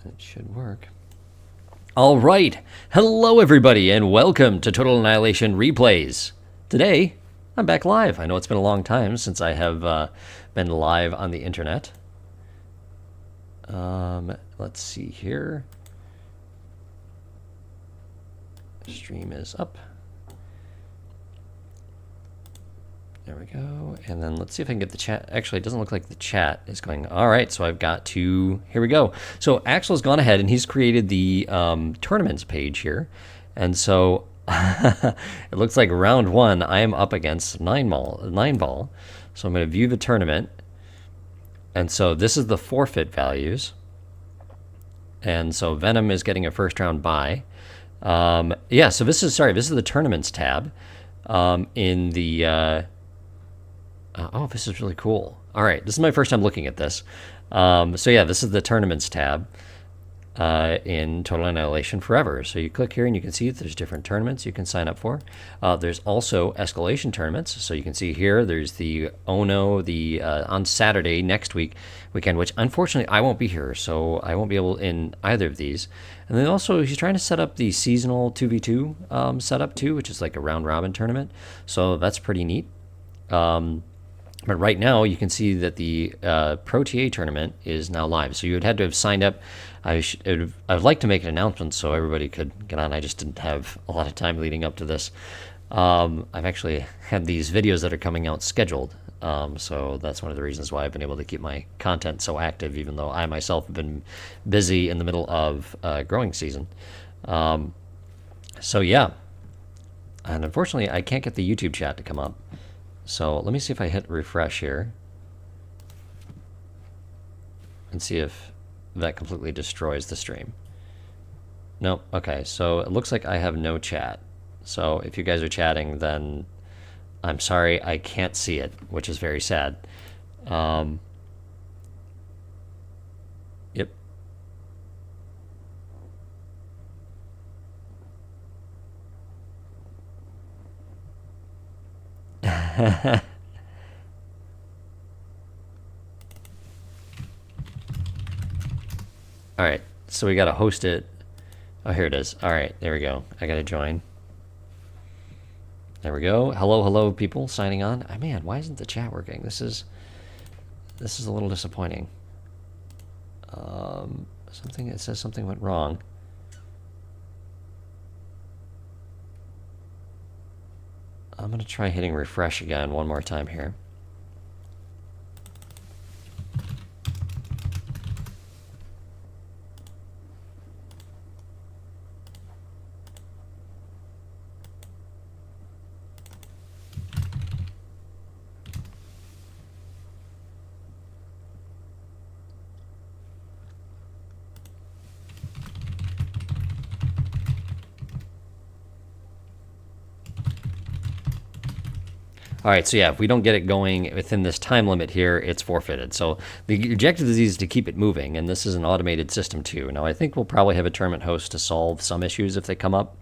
It should work. All right. Hello, everybody, and welcome to Total Annihilation Replays. Today, I'm back live. I know it's been a long time since I have been live on the internet. Let's see here. Stream is up. There we go. And then let's see if I can get the chat. Actually, it doesn't look like the chat is going. All right, so I've got to, here we go. So Axel's gone ahead and he's created the tournaments page here. And so it looks like round one, I am up against Nineball. So I'm going to view the tournament. And so this is the forfeit values. And so Venom is getting a first round bye. Yeah, so this is the tournaments tab in the... oh, this is really cool. All right, this is my first time looking at this. So yeah, this is the tournaments tab in Total Annihilation Forever. So you click here and you can see that there's different tournaments you can sign up for. There's also escalation tournaments. So you can see here, there's the ONO, on Saturday next weekend, which unfortunately I won't be here, so I won't be able in either of these. And then also he's trying to set up the seasonal 2v2 setup too, which is like a round robin tournament. So that's pretty neat. But right now, you can see that the ProTA tournament is now live. So you would had to have signed up. I'd like to make an announcement so everybody could get on. I just didn't have a lot of time leading up to this. I've actually had these videos that are coming out scheduled. So that's one of the reasons why I've been able to keep my content so active, even though I myself have been busy in the middle of growing season. So yeah. And unfortunately, I can't get the YouTube chat to come up. So let me see if I hit refresh here and see if that completely destroys the stream. Nope. Okay, so it looks like I have no chat. So if you guys are chatting, then I'm sorry, I can't see it, which is very sad. Yep. All right, so we got to host it. Oh, here it is. All right, there we go. I got to join. There we go. Hello, people signing on. Oh, man, why isn't the chat working? This is a little disappointing. It says something went wrong. I'm going to try hitting refresh again one more time here. All right, so yeah, if we don't get it going within this time limit here, it's forfeited. So the objective of these is to keep it moving, and this is an automated system too. Now, I think we'll probably have a tournament host to solve some issues if they come up.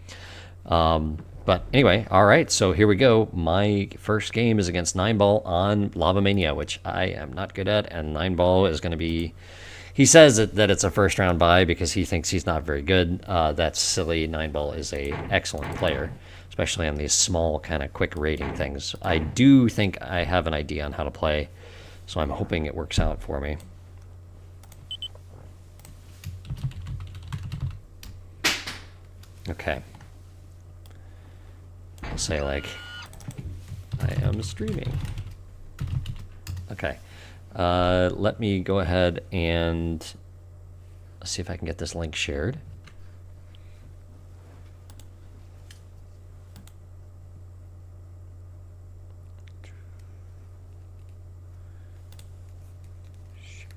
But anyway, all right, so here we go. My first game is against Nineball on Lava Mania, which I am not good at, and Nineball is going to be... He says that it's a first round bye because he thinks he's not very good. That's silly. Nineball is a excellent player, especially on these small kind of quick rating things. I do think I have an idea on how to play, so I'm hoping it works out for me. Okay. I'll say like, I am streaming. Okay. Let me go ahead and see if I can get this link shared.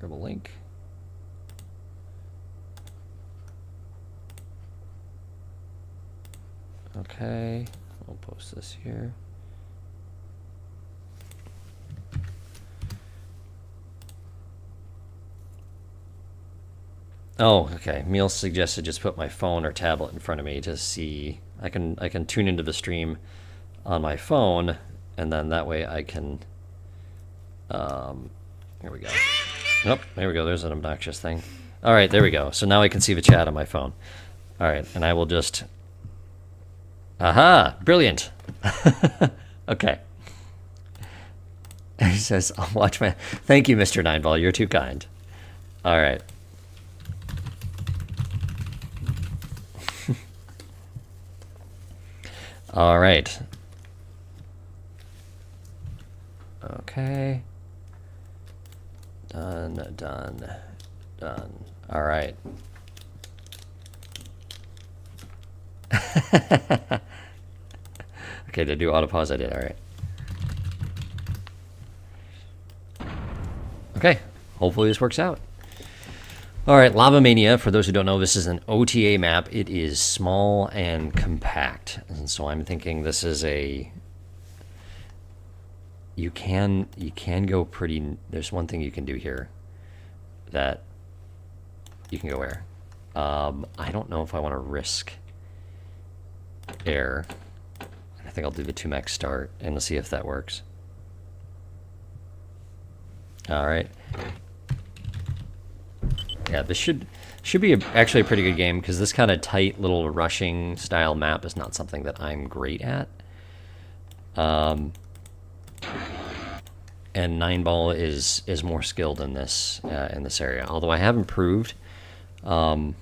Shareable link. Okay, I'll post this here. Oh, okay. Meal suggested just put my phone or tablet in front of me to see. I can tune into the stream on my phone, and then that way I can. Here we go. Nope. There we go. There's an obnoxious thing. All right, there we go. So now I can see the chat on my phone. All right, and I will just... Aha! Brilliant! Okay. He says, I'll watch my... Thank you, Mr. Nineball. You're too kind. All right. All right. Okay. Done, done, done. All right. Okay, to do auto pause, I did. All right. Okay, hopefully this works out. All right, Lava Mania, for those who don't know, this is an OTA map. It is small and compact. And so I'm thinking this is a... You can go pretty... There's one thing you can do here that you can go where? I don't know if I want to risk air. I think I'll do the 2-max start and let's see if that works. All right. Yeah, this should be actually a pretty good game because this kind of tight little rushing style map is not something that I'm great at. And Nineball is more skilled in this area. Although I have improved when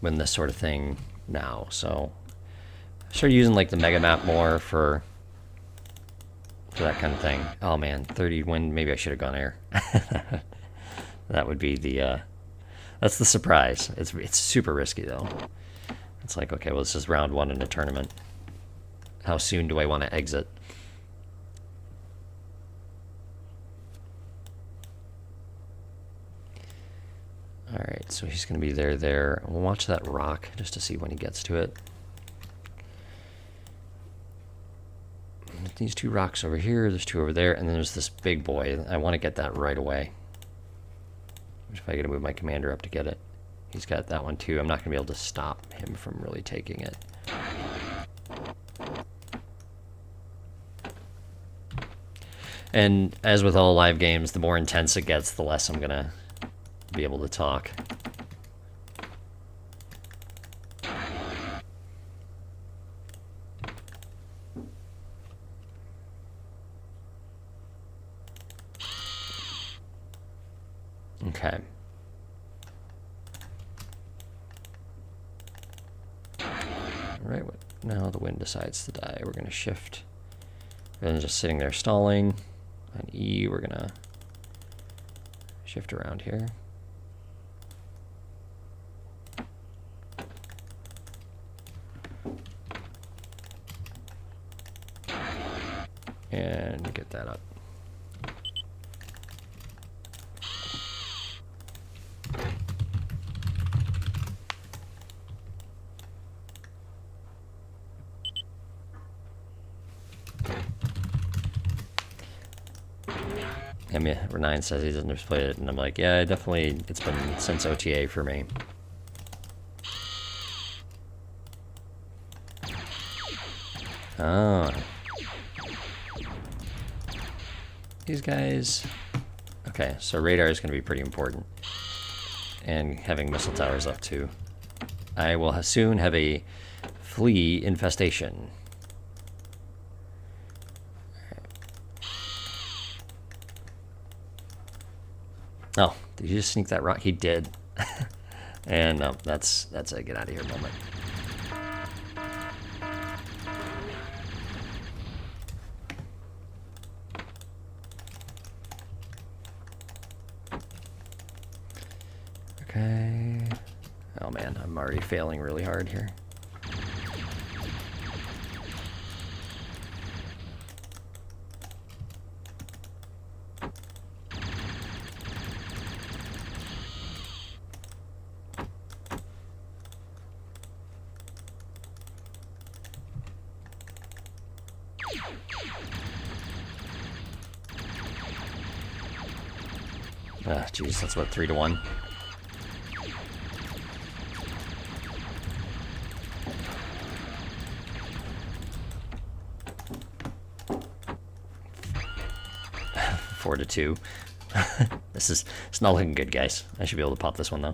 this sort of thing now, so I started using like the mega map more for that kind of thing. Oh man, 30 win. Maybe I should have gone air. That would be the that's the surprise. It's super risky though. It's like, okay, well, this is round 1 in a tournament. How soon do I want to exit? All right, so he's going to be there. We'll watch that rock just to see when he gets to it. These 2 rocks over here, there's 2 over there, and then there's this big boy. I want to get that right away. If I got to move my commander up to get it. He's got that one too. I'm not going to be able to stop him from really taking it. And as with all live games, the more intense it gets, the less I'm going to be able to talk. Okay. All right, now the wind decides to die. We're going to shift. Rather than just sitting there stalling on E, we're going to shift around here. And get that up. I mean, Renine says he doesn't play it, and I'm like, yeah, definitely, it's been since OTA for me. Oh. These guys... Okay, so radar is going to be pretty important. And having missile towers up too. I will soon have a flea infestation. Oh, did you just sneak that rock? He did. And no, that's a get out of here moment. Okay. Oh man, I'm already failing really hard here. Ah, jeez, that's what, 3-1. Four to 2. It's not looking good, guys. I should be able to pop this one, though.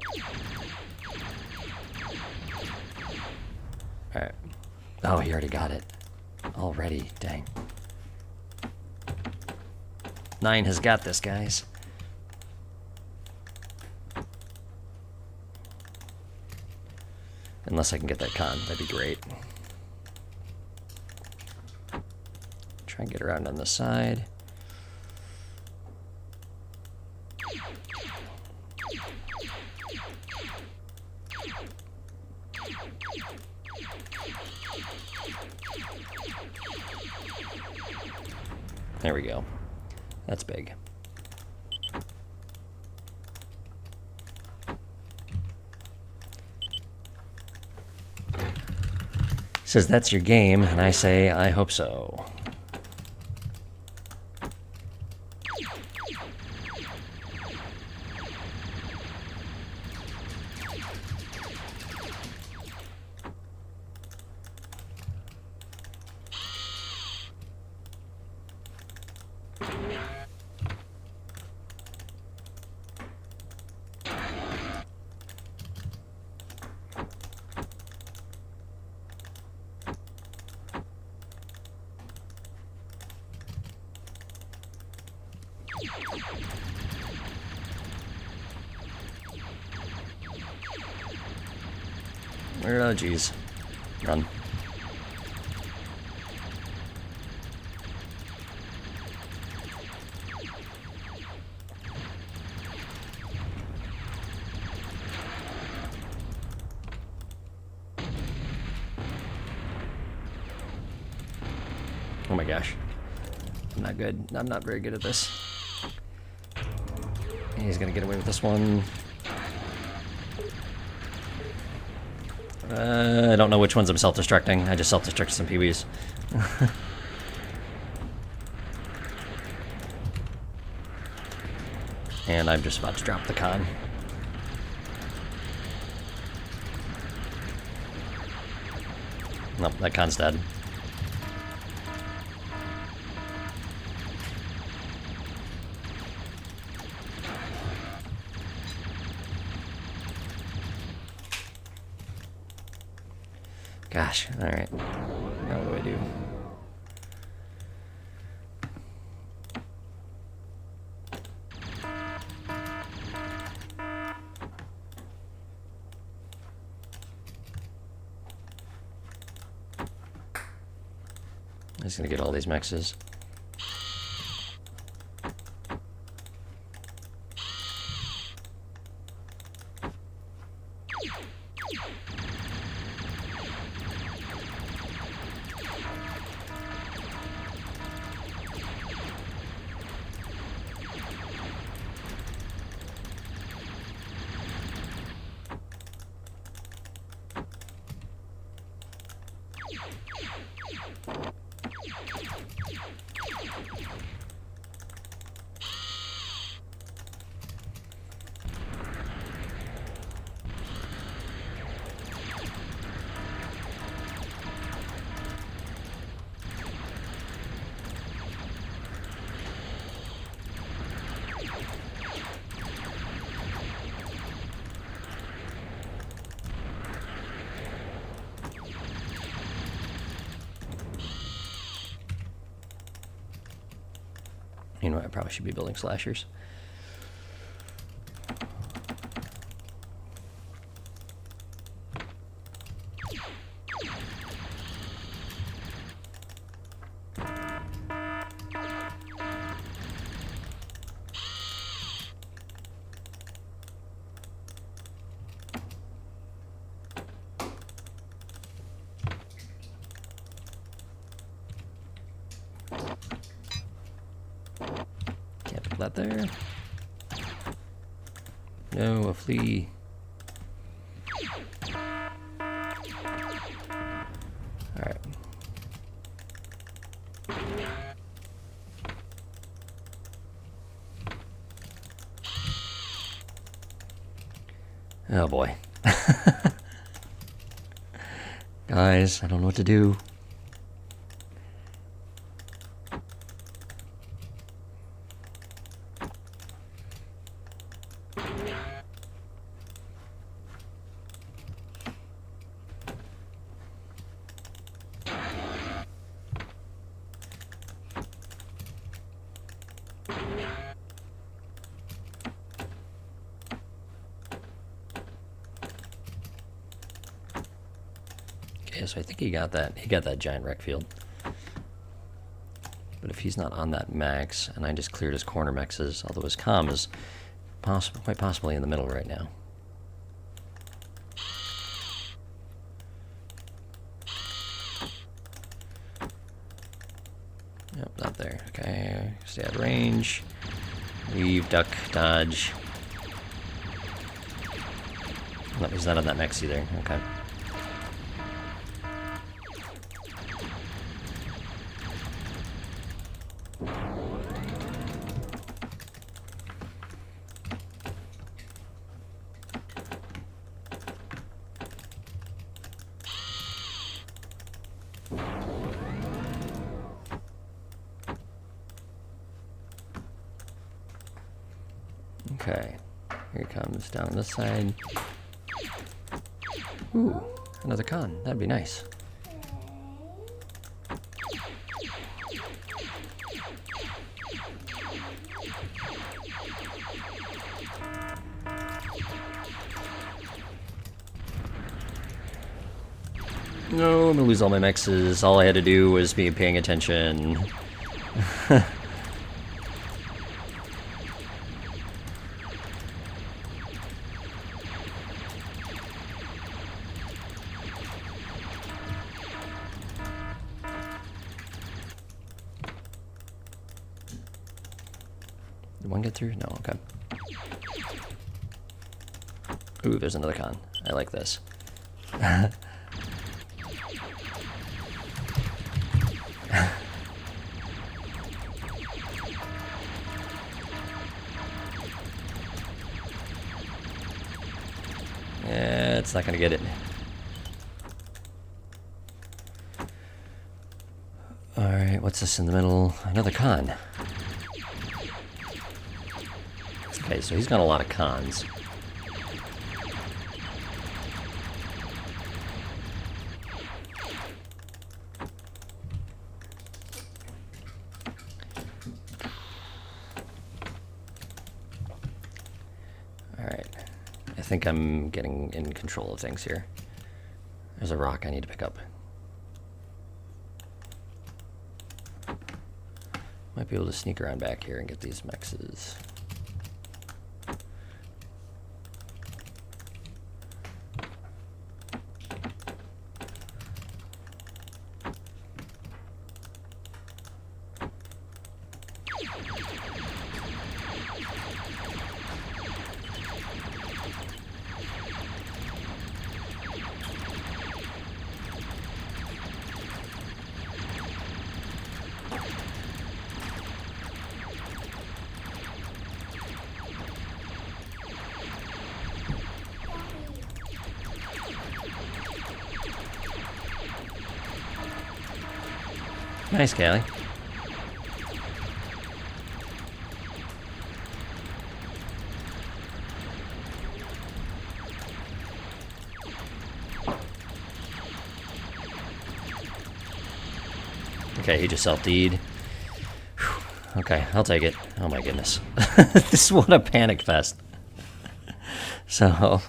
Alright. Oh, he already got it. Already, dang. 9 has got this, guys. Unless I can get that con, that'd be great. Try and get around on the side. There we go. That's big. Says that's your game, and I say I hope so. Oh, geez. Run. Oh my gosh. I'm not good. I'm not very good at this. He's gonna get away with this one. I don't know which ones I'm self-destructing. I just self-destructed some PBs. And I'm just about to drop the con. Nope, that con's dead. Gosh, alright. Now what do I do? I'm just gonna get all these mexes. You know, I probably should be building slashers. That there. No, a flea. Alright. Oh boy. Guys, I don't know what to do. Yeah, so I think he got that. He got that giant wreck field. But if he's not on that max, and I just cleared his corner maxes, although his comm is quite possibly in the middle right now. Yep, not there. Okay, stay out of range. Weave, duck, dodge. No, he's not on that max either. Okay. Okay, here he comes down this side. Ooh, another con. That'd be nice. No, I'm gonna lose all my mexes. All I had to do was be paying attention. Did one get through? No, okay. Ooh, there's another con. I like this. Yeah, it's not gonna get it. Alright, what's this in the middle? Another con. Okay, so he's got a lot of cons. Alright. I think I'm getting in control of things here. There's a rock I need to pick up. Might be able to sneak around back here and get these mexes. Nice, Callie. Okay, he just self-D'd. Okay, I'll take it. Oh my goodness. This is what a panic fest. So,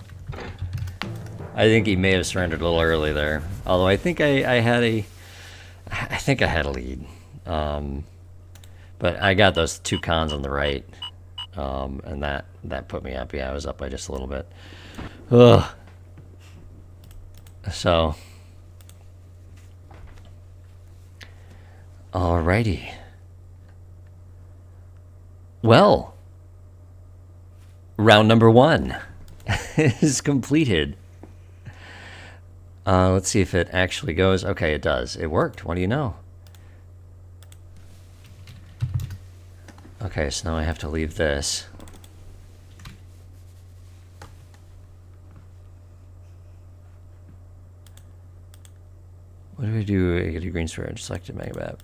I think he may have surrendered a little early there. Although I think I had a lead. But I got those two cons on the right. And that put me up. Yeah, I was up by just a little bit. Ugh. So, alrighty. Well, round number 1 is completed. Let's see if it actually goes. Okay, it does. It worked. What do you know? Okay, so now I have to leave this. What do we do? I get a green storage, selected megabab.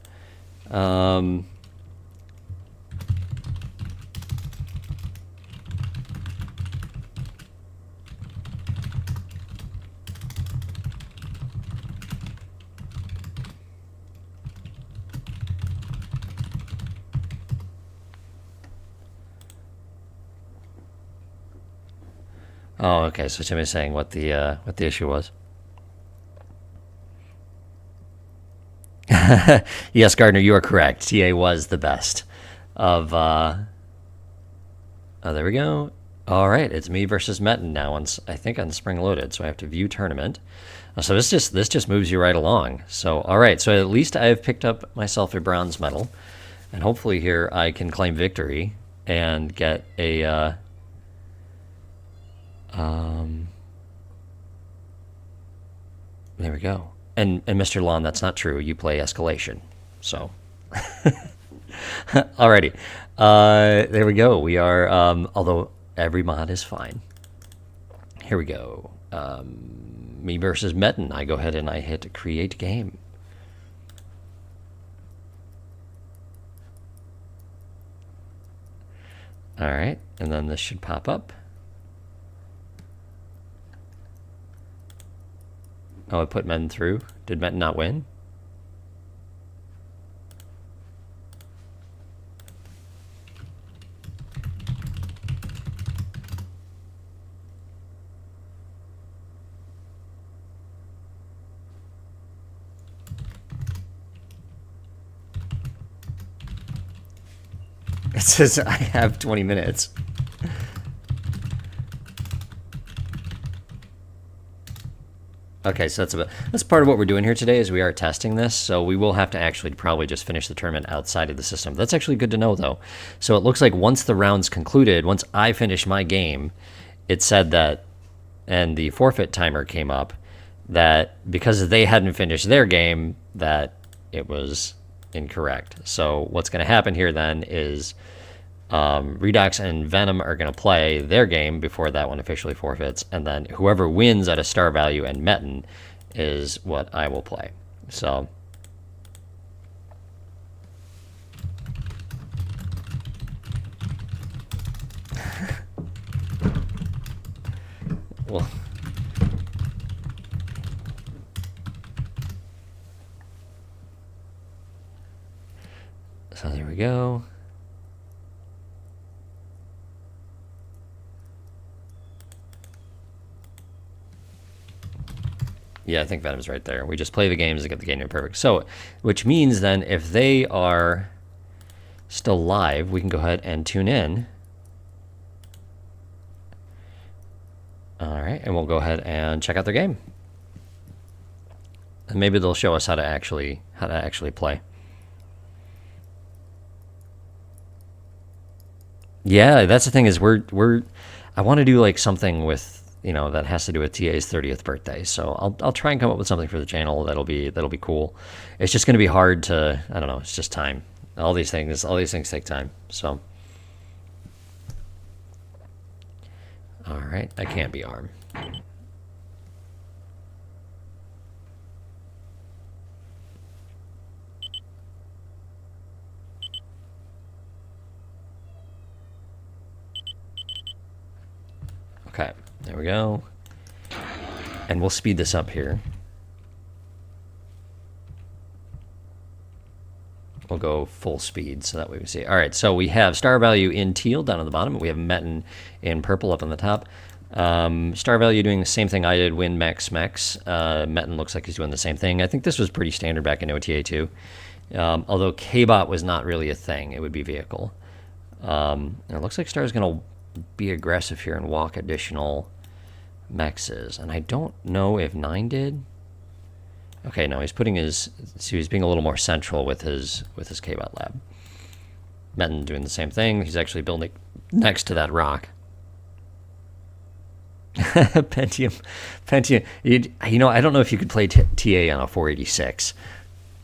Oh, okay. So Timmy's saying what the issue was. Yes, Gardner, you are correct. TA was the best of. Oh, there we go. All right, it's me versus Metton now. I think on spring loaded, so I have to view tournament. So this just moves you right along. So all right, so at least I've picked up myself a bronze medal, and hopefully here I can claim victory and get a. There we go. And Mr. Lon, that's not true. You play escalation. So, alrighty. There we go. We are, although every mod is fine. Here we go. Me versus Metton. I go ahead and I hit create game. All right. And then this should pop up. Oh, I put Metton through. Did Metton not win? It says I have 20 minutes. Okay, so that's part of what we're doing here today is we are testing this, so we will have to actually probably just finish the tournament outside of the system. That's actually good to know, though. So it looks like once the round's concluded, once I finished my game, it said that, and the forfeit timer came up, that because they hadn't finished their game, that it was incorrect. So what's going to happen here then is Redox and Venom are going to play their game before that one officially forfeits, and then whoever wins at a star value and Metton is what I will play. So well, so there we go. Yeah, I think Venom's right there. We just play the games to get the game perfect. So, which means then if they are still live, we can go ahead and tune in. All right, and we'll go ahead and check out their game. And maybe they'll show us how to actually play. Yeah, that's the thing is I want to do like something with, you know, that has to do with TA's 30th birthday. So I'll try and come up with something for the channel that'll be cool. It's just going to be hard to, I don't know, it's just time. All these things take time. So all right, I can't be ARM. Okay. There we go. And we'll speed this up here. We'll go full speed so that way we see. All right, so we have star value in teal down on the bottom. We have Metton in purple up on the top. Star value doing the same thing I did, win max. Metton looks like he's doing the same thing. I think this was pretty standard back in OTA too. Although K-bot was not really a thing. It would be vehicle. And it looks like Star's going to be aggressive here and walk additional mexes, and I don't know if 9 did. Okay, no, he's putting his, so he's being a little more central with his K-bot lab. Metton doing the same thing. He's actually building next to that rock. Pentium, you know, I don't know if you could play TA on a 486,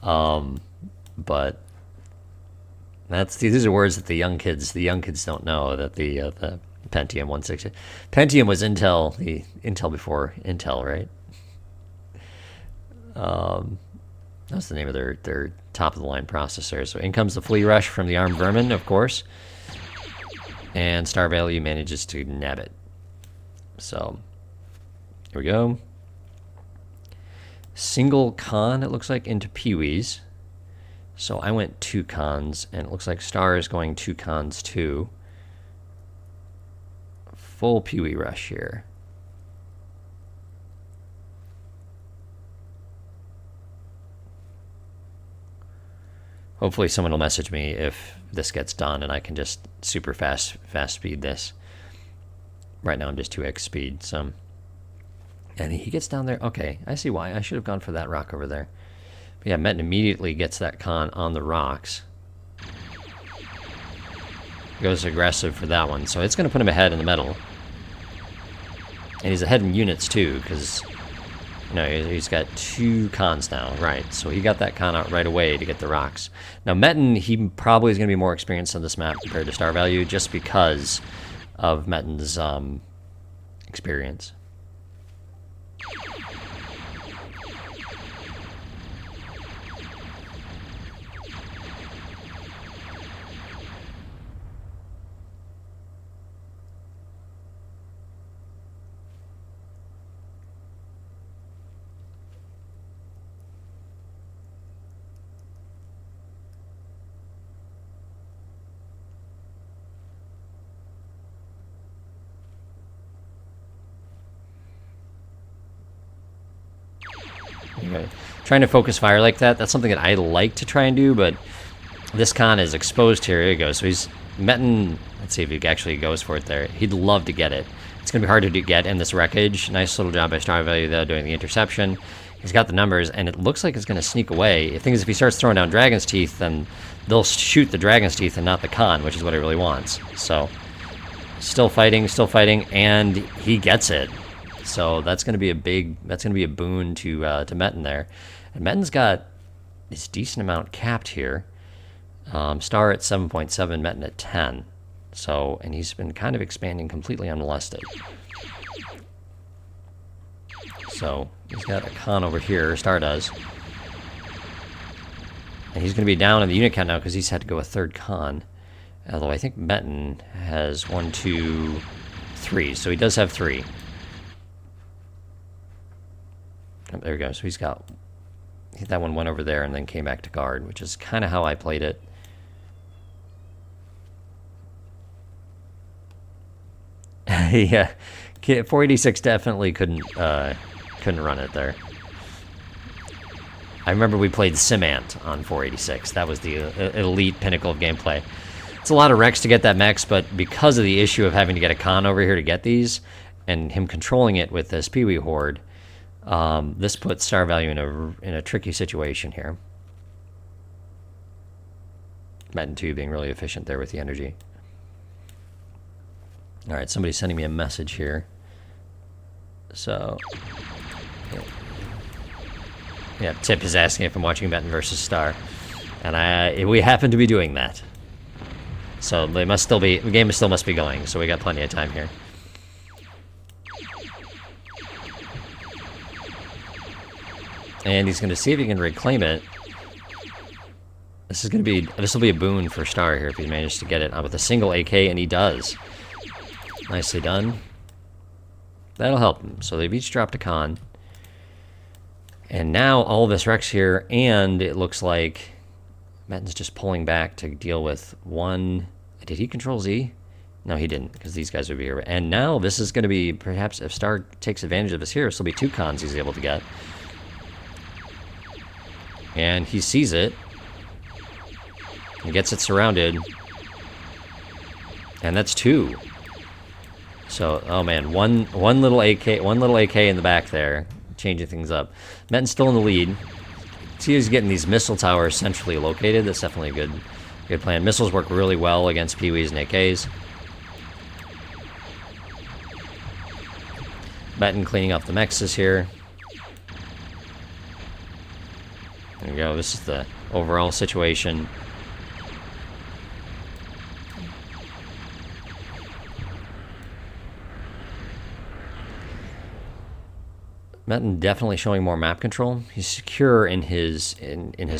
but these are words that the young kids don't know, that the Pentium 160. Pentium was Intel before Intel, right? That's the name of their top of the line processor. So in comes the Flea Rush from the Armed Vermin, of course, and star value manages to nab it. So here we go. Single con, it looks like, into Pee-wees. So I went 2 cons, and it looks like Star is going 2 cons too. Full Pee-wee rush here. Hopefully someone will message me if this gets done and I can just super fast speed this. Right now I'm just 2x speed, so. And he gets down there. Okay, I see why. I should have gone for that rock over there. But yeah, Metton immediately gets that con on the rocks. Goes aggressive for that one, so it's going to put him ahead in the metal. And he's ahead in units too, because you know he's got 2 cons now, right? So he got that con out right away to get the rocks. Now Metton, he probably is going to be more experienced on this map compared to Star Value, just because of Metton's experience. Okay. Trying to focus fire like that, that's something that I like to try and do, but this con is exposed here. Here you go. So he's Metton. Let's see if he actually goes for it there. He'd love to get it. It's going to be hard to get in this wreckage. Nice little job by Star Value, though, doing the interception. He's got the numbers, and it looks like it's going to sneak away. The thing is, if he starts throwing down Dragon's Teeth, then they'll shoot the Dragon's Teeth and not the con, which is what he really wants. So, still fighting, and he gets it. So that's going to be a boon to Metton there. And Metton's got this decent amount capped here. Star at 7.7, Metton at 10. So, and he's been kind of expanding completely unmolested. So he's got a con over here, Star does. And he's going to be down in the unit count now because he's had to go a 3rd con. Although I think Metton has 1, 2, 3. So he does have 3. Oh, there we go. So he's got... that one went over there and then came back to guard, which is kind of how I played it. Yeah, 486 definitely couldn't run it there. I remember we played Simant on 486. That was the elite pinnacle of gameplay. It's a lot of wrecks to get that mechs, but because of the issue of having to get a con over here to get these, and him controlling it with this Pee-wee Horde, this puts Star Value in a tricky situation here. Metton 2 being really efficient there with the energy. Alright, somebody's sending me a message here. So, yeah, Tip is asking if I'm watching Metton versus Star. And we happen to be doing that. So they must still be, the game still must be going, so we got plenty of time here. And he's going to see if he can reclaim it. This will be a boon for Star here if he manages to get it with a single AK, and he does. Nicely done. That'll help him. So they've each dropped a con. And now all of this wrecks here, and it looks like Metton's just pulling back to deal with one. Did he control Z? No, he didn't, because these guys would be here. And now this is going to be, perhaps if Star takes advantage of this here, this will be 2 cons he's able to get. And he sees it. He gets it surrounded. And that's 2. So, oh man, one little AK in the back there, changing things up. Metton's still in the lead. See, he's getting these missile towers centrally located. That's definitely a good plan. Missiles work really well against Pee-wees and AKs. Metton cleaning up the mexes here. There we go. This is the overall situation. Metton definitely showing more map control. He's secure in his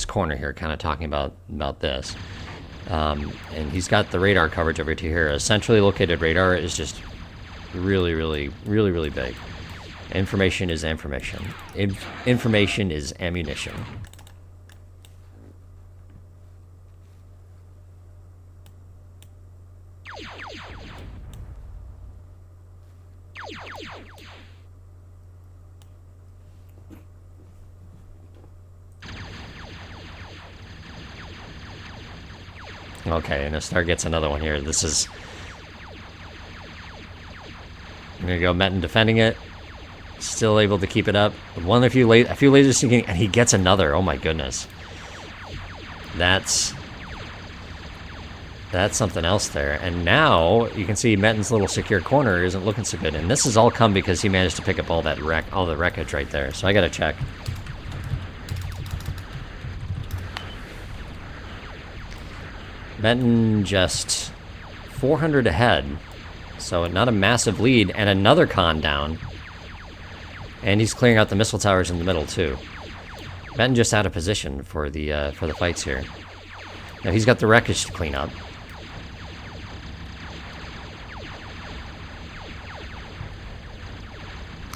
corner here, kind of talking about this. And he's got the radar coverage over to here. A centrally located radar is just really big. Information is information. Information is ammunition. Okay, and if Star gets another one here, this is... I'm gonna go Metton defending it. Still able to keep it up. A few lasers sinking, and he gets another. Oh my goodness. That's something else there. And now you can see Metton's little secure corner isn't looking so good. And this has all come because he managed to pick up all the wreckage right there. So I gotta check. Metton just 400 ahead. So not a massive lead, and another con down. And he's clearing out the missile towers in the middle too. Metton just out of position for the fights here. Now he's got the wreckage to clean up.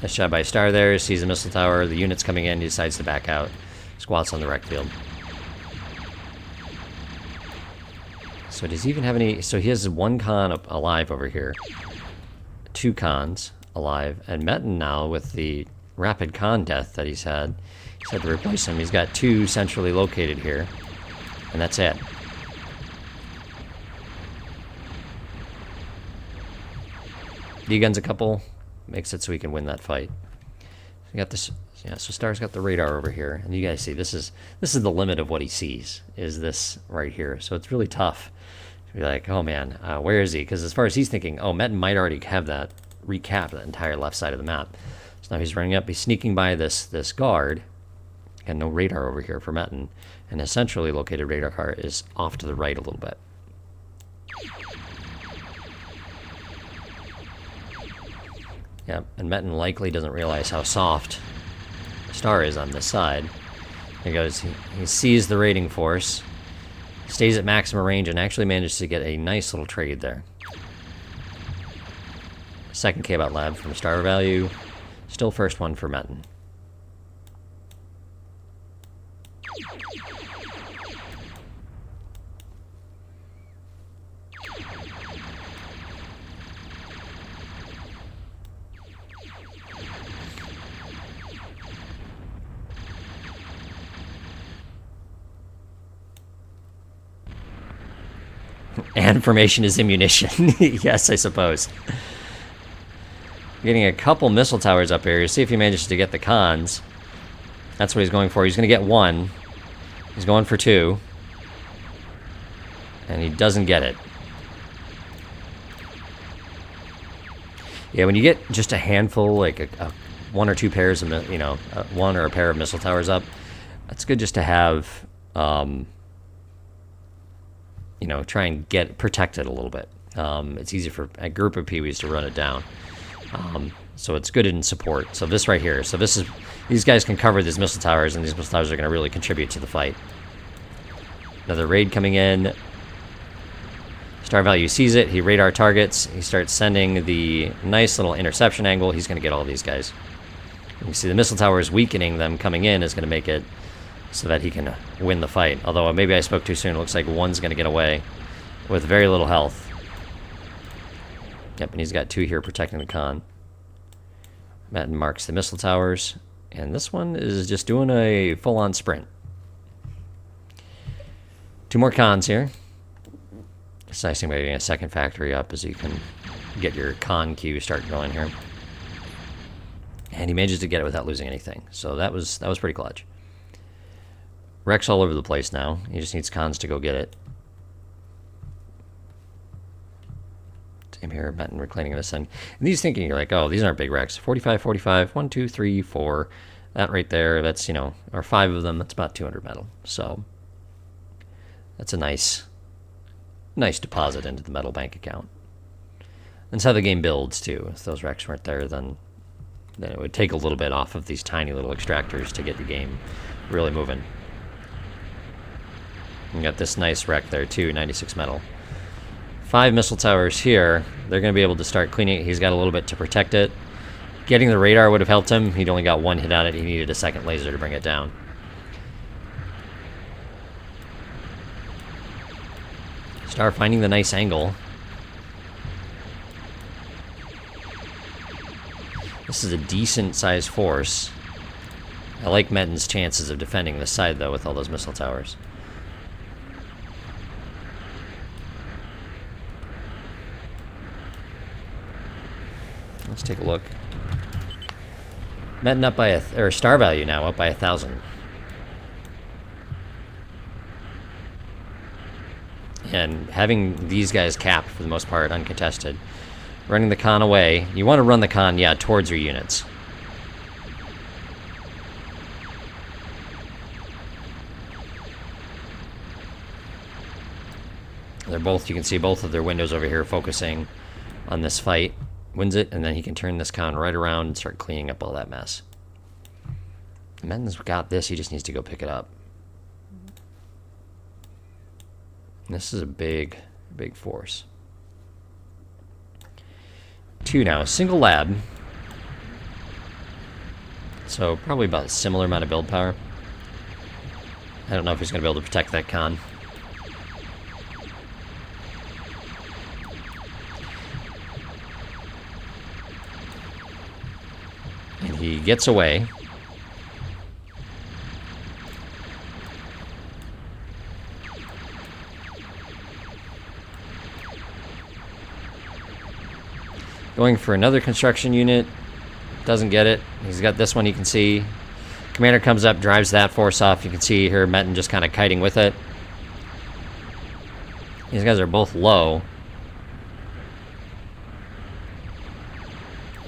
A shot by Star there, sees the missile tower, the unit's coming in, he decides to back out. Squats on the wreck field. So does he even have any... So he has one con alive over here. 2 cons alive. And Metton now, with the rapid con death that he's had to replace him. He's got 2 centrally located here. And that's it. D-guns a couple. Makes it so he can win that fight. We got this... Yeah, so Star's got the radar over here. And you guys see, this is the limit of what he sees. Is this right here. So it's really tough. Be like, oh man, where is he? Because as far as he's thinking, oh, Metton might already have that recap the entire left side of the map. So now he's running up, he's sneaking by this guard, and no radar over here for Metton. And his centrally located radar car is off to the right a little bit. Yeah, and Metton likely doesn't realize how soft Star is on this side. He goes, he sees the raiding force, stays at maximum range, and actually manages to get a nice little trade there. Second K-Bot lab from Star value. Still first one for Metton. And information is ammunition. Yes, I suppose. Getting a couple missile towers up here. See if he manages to get the cons. That's what he's going for. He's going to get 1. He's going for 2. And he doesn't get it. Yeah, when you get just a handful, like a 1 or 2 pairs of, you know, 1 or a pair of missile towers up, it's good just to have... you know, try and get protected a little bit. It's easy for a group of peewees to run it down. So it's good in support. So this right here, so this is, these guys can cover these missile towers, and these missile towers are going to really contribute to the fight. Another raid coming in. Star value sees it, he radar targets, he starts sending the nice little interception angle, he's going to get all these guys. You see the missile towers weakening them coming in is going to make it so that he can win the fight. Although maybe I spoke too soon. It looks like one's going to get away with very little health. Yep, and he's got 2 here protecting the con. Metton marks the missile towers. And this one is just doing a full-on sprint. 2 more cons here. It's nice thing by getting a second factory up as you can get your con queue start going here. And he manages to get it without losing anything. So that was pretty clutch. Wreck's all over the place now. He just needs cons to go get it. Same here, Metton reclaiming this end. And these thinking, you're like, oh, these aren't big wrecks. 45, 45, 1, 2, 3, 4. That right there, that's, you know, or 5 of them, that's about 200 metal. So that's a nice deposit into the metal bank account. That's how the game builds, too. If those wrecks weren't there, then it would take a little bit off of these tiny little extractors to get the game really moving. You got this nice wreck there too, 96 metal. 5 missile towers here. They're going to be able to start cleaning it. He's got a little bit to protect it. Getting the radar would have helped him. He'd only got 1 hit on it. He needed a second laser to bring it down. Star finding the nice angle. This is a decent sized force. I like Metton's chances of defending this side though with all those missile towers. Let's take a look. Metton up by or star value now up by 1,000. And having these guys capped for the most part, uncontested. Running the con away. You want to run the con, yeah, towards your units. They're both, you can see both of their windows over here focusing on this fight. Wins it, and then he can turn this con right around and start cleaning up all that mess. Metton's got this, he just needs to go pick it up. This is a big, big force. 2 now, single lab. So probably about a similar amount of build power. I don't know if he's going to be able to protect that con. And he gets away. Going for another construction unit. Doesn't get it. He's got this one you can see. Commander comes up, drives that force off. You can see here Metton just kind of kiting with it. These guys are both low.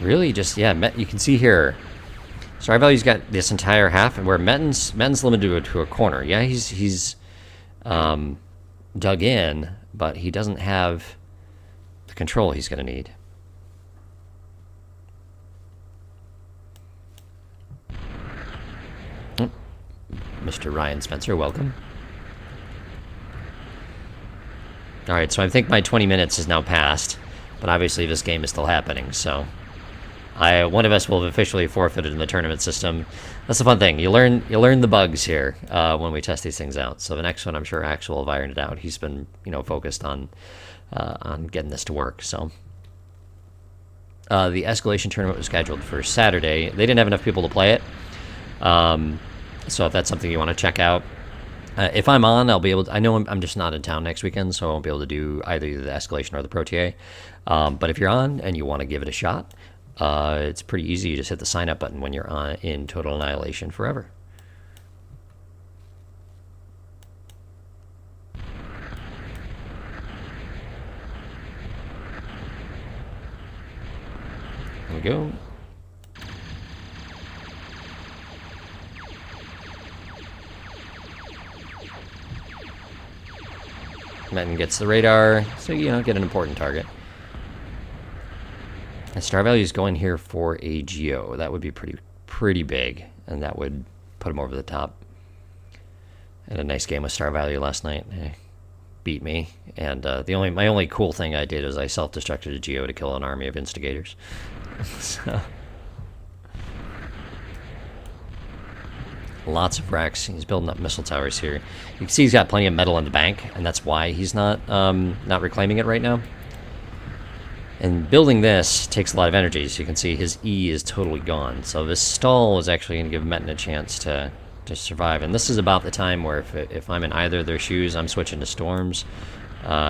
Really just, yeah, you can see here. Star Value's got this entire half, and where Metton's limited to a corner. Yeah, he's dug in, but he doesn't have the control he's going to need. Mr. Ryan Spencer, welcome. Alright, so I think my 20 minutes is now passed, but obviously this game is still happening, so one of us will have officially forfeited in the tournament system. That's the fun thing. You learn the bugs here when we test these things out. So the next one, I'm sure Axel will have ironed it out. He's been, focused on getting this to work. So the escalation tournament was scheduled for Saturday. They didn't have enough people to play it. So if that's something you want to check out, if I'm on, I'll be able to. I know I'm just not in town next weekend, so I won't be able to do either the escalation or the ProTA. But if you're on and you want to give it a shot, it's pretty easy. You just hit the sign up button when you're on in Total Annihilation Forever. There we go. Metton gets the radar, so get an important target. And star value is going here for a geo. That would be pretty big, and that would put him over the top. I had a nice game with star value last night. Beat me, and my only cool thing I did is I self-destructed a geo to kill an army of instigators. So. Lots of wrecks. He's building up missile towers here. You can see he's got plenty of metal in the bank, and that's why he's not reclaiming it right now. And building this takes a lot of energy, so you can see his E is totally gone. So this stall is actually going to give Metton a chance to survive. And this is about the time where if I'm in either of their shoes, I'm switching to Storms.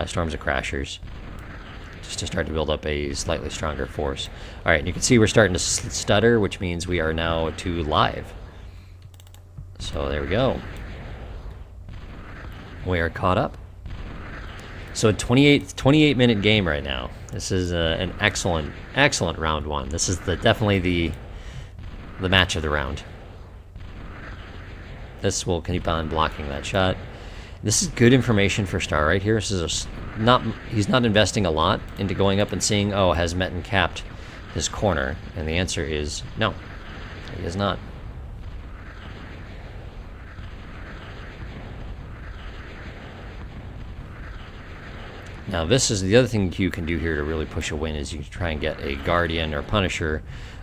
Storms or Crashers. Just to start to build up a slightly stronger force. Alright, and you can see we're starting to stutter, which means we are now to live. So there we go. We are caught up. So a 28 minute game right now. This is an excellent round one. This is definitely the match of the round. This will keep on blocking that shot. This is good information for Star right here. This is he's not investing a lot into going up and seeing, oh, has Metton capped his corner? And the answer is no, he is not. Now this is the other thing you can do here to really push a win is you can try and get a Guardian or Punisher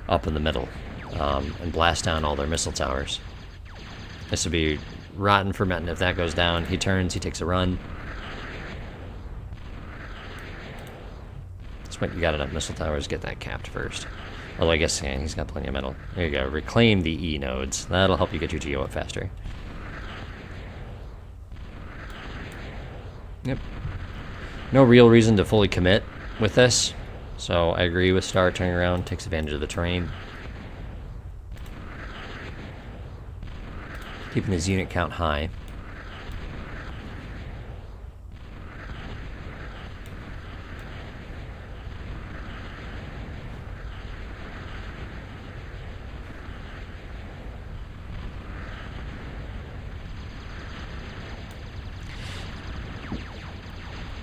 up in the middle and blast down all their missile towers. This would be rotten for Metton if that goes down. He turns, he takes a run. That's what you got enough missile towers, get that capped first. Although I guess he's got plenty of metal. There you go, reclaim the E nodes. That'll help you get your geo up faster. Yep. No real reason to fully commit with this, So I agree with Star turning around, takes advantage of the terrain. Keeping his unit count high.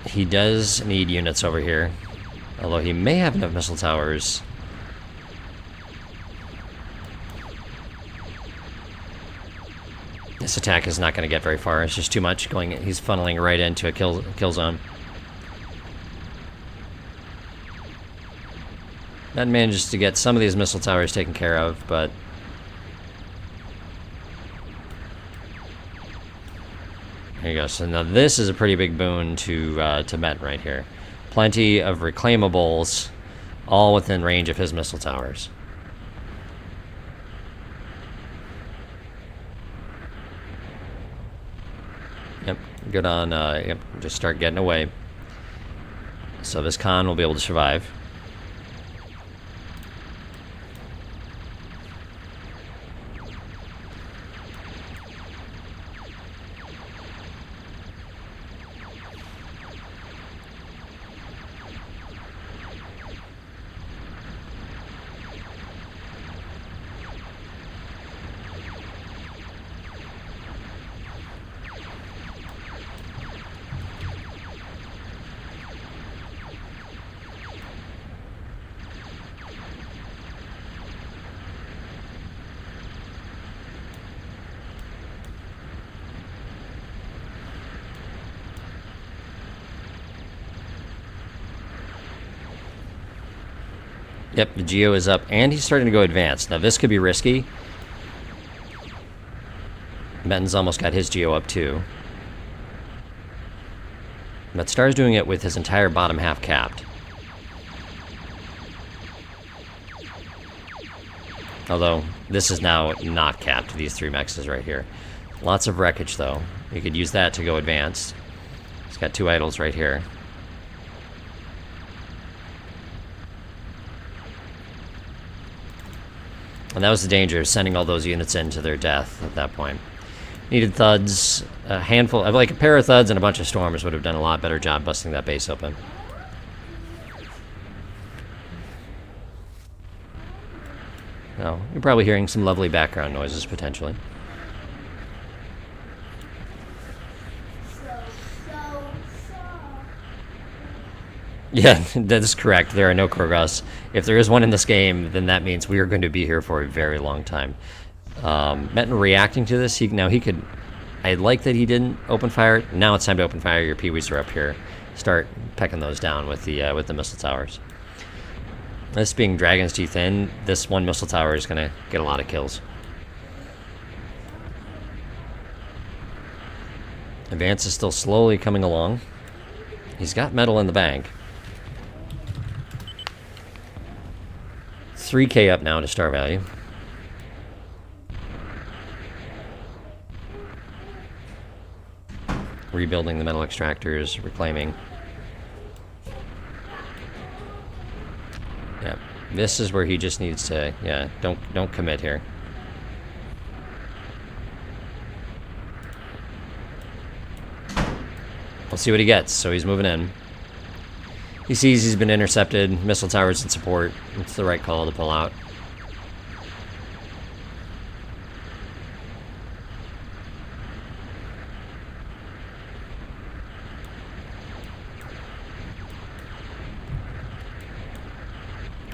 He does need units over here, although he may have enough missile towers. This attack is not going to get very far. It's just too much going. He's funneling right into a kill zone. That manages to get some of these missile towers taken care of, but there you go. So now this is a pretty big boon to Metton right here. Plenty of reclaimables, all within range of his missile towers. Yep, good on. Yep, just start getting away. So this con will be able to survive. Yep, the Geo is up, and he's starting to go advanced. Now, this could be risky. Metton's almost got his Geo up, too. But Star's doing it with his entire bottom half capped. Although, this is now not capped, these three mexes right here. Lots of wreckage, though. You could use that to go advanced. He's got two idols right here. And that was the danger of sending all those units into their death at that point. Needed thuds, a handful, like a pair of thuds and a bunch of storms would have done a lot better job busting that base open. Now, you're probably hearing some lovely background noises potentially. Yeah, that is correct. There are no Krogas. If there is one in this game, then that means we are going to be here for a very long time. Metton reacting to this, he could... I like that he didn't open fire. Now it's time to open fire. Your Pee-wees are up here. Start pecking those down with the missile towers. This being Dragon's Teeth in, this one missile tower is going to get a lot of kills. Advance is still slowly coming along. He's got metal in the bank. 3k up now to star value. Rebuilding the metal extractors, reclaiming. Yeah, this is where he just needs to, yeah, don't commit here. We'll see what he gets. So he's moving in. He sees he's been intercepted. Missile towers in support. It's the right call to pull out.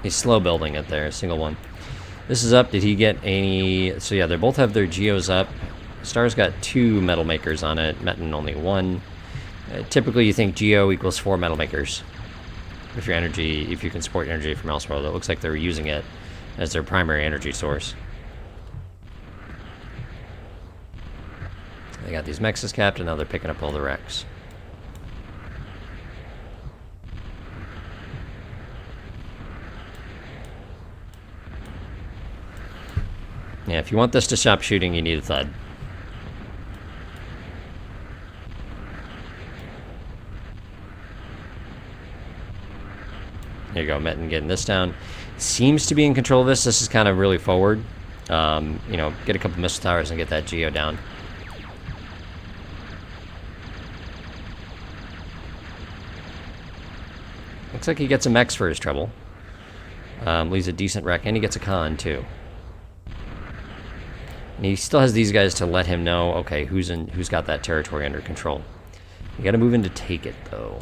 He's slow building it there, single one. This is up. Did he get any... So yeah, they both have their Geos up. Star's got 2 metal makers on it. Metton only 1. Typically you think Geo equals 4 metal makers. If you can support energy from elsewhere, though it looks like they're using it as their primary energy source. They got these mexes capped, and now they're picking up all the wrecks. Yeah, if you want this to stop shooting, you need a thud. There you go, Metton getting this down. Seems to be in control of this. This is kind of really forward. You know, get a couple missile towers and get that Geo down. Looks like he gets a Mex for his trouble. Leaves a decent wreck, and he gets a con too. And he still has these guys to let him know, okay, who's got that territory under control. You got to move in to take it though.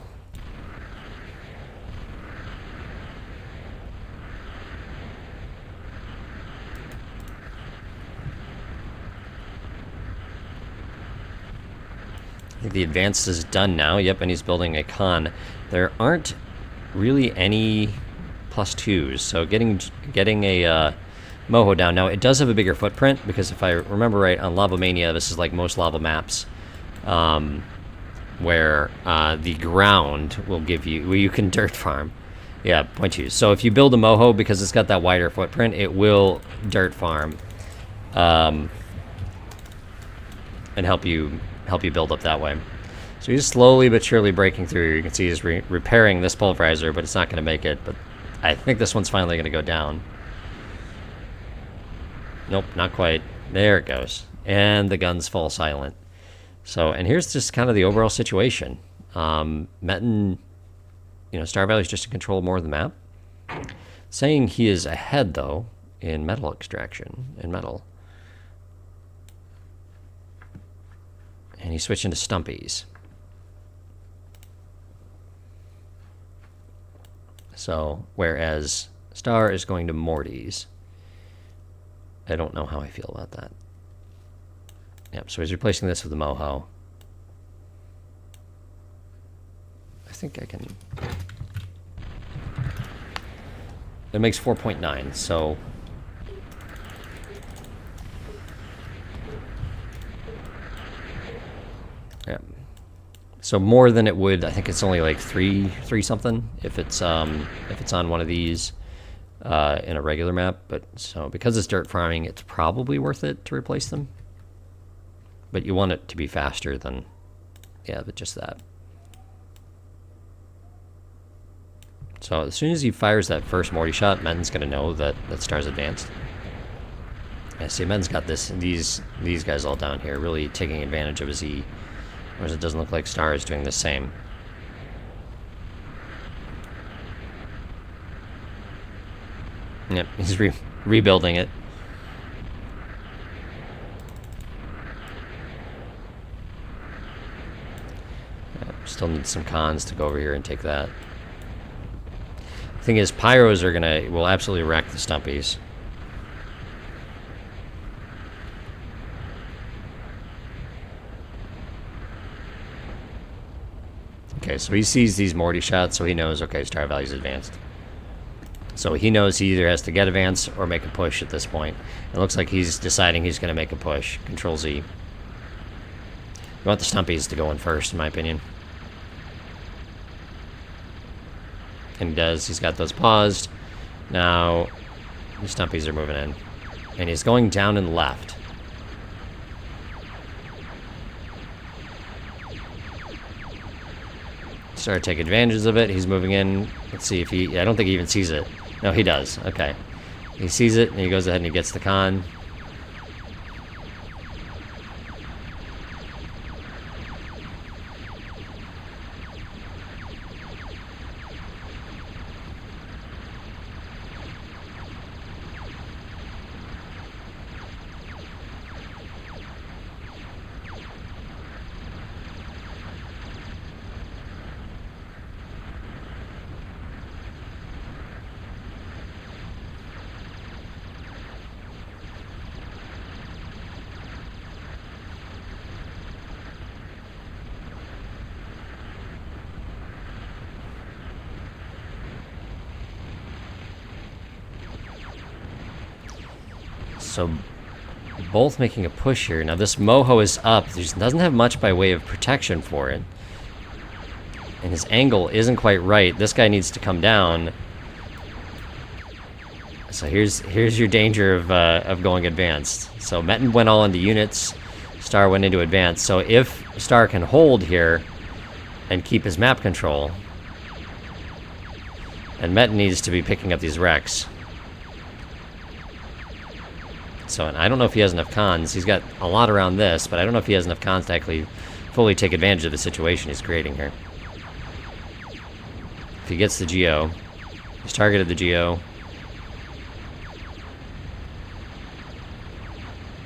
I think the advance is done now. Yep, and he's building a con. There aren't really any +2s, so getting a Moho down. Now, it does have a bigger footprint, because if I remember right, on Lava Mania, this is like most lava maps, where the ground will give you, well, you can dirt farm. Yeah, point use. So if you build a Moho, because it's got that wider footprint, it will dirt farm, and help you build up that way. So he's slowly but surely breaking through. You can see he's repairing this pulverizer, but it's not going to make it. But I think this one's finally going to go down. Nope, not quite. There it goes. And the guns fall silent. So, and here's just kind of the overall situation. Metton, you know, Star Valley's just in control more of the map. Saying he is ahead, though, in metal extraction, in metal. And he's switching to Stumpies. So, whereas Star is going to Morty's. I don't know how I feel about that. Yep, so he's replacing this with the Moho. I think I can... It makes 4.9, so... Yeah. So more than it would, I think it's only like three something if it's on one of these in a regular map. But so because it's dirt farming, it's probably worth it to replace them. But you want it to be faster than, yeah, but just that. So as soon as he fires that first Morty shot, Metton's gonna know that Star's advanced. Yeah, see, Metton's got these guys all down here, really taking advantage of his E. Whereas it doesn't look like Star is doing the same. Yep, he's rebuilding it. Still need some cons to go over here and take that. The thing is, Pyros will absolutely wreck the Stumpies. Okay, so he sees these Morty shots, so he knows, okay, Star Valley's advanced. So he knows he either has to get advance or make a push at this point. It looks like he's deciding he's going to make a push. Control Z. You want the Stumpies to go in first, in my opinion. And he does. He's got those paused. Now, the Stumpies are moving in. And he's going down and left. Start to take advantage of it. He's moving in. Let's see if he... I don't think he even sees it. No, he does. Okay. He sees it, and he goes ahead and he gets the con. So, both making a push here. Now this Moho is up. He doesn't have much by way of protection for it. And his angle isn't quite right. This guy needs to come down. So here's your danger of going advanced. So Metton went all into units. Star went into advance. So if Star can hold here and keep his map control, And Metton needs to be picking up these wrecks. So, and I don't know if he has enough cons. He's got a lot around this, but I don't know if he has enough cons to actually fully take advantage of the situation he's creating here. If he gets the Geo, he's targeted the Geo.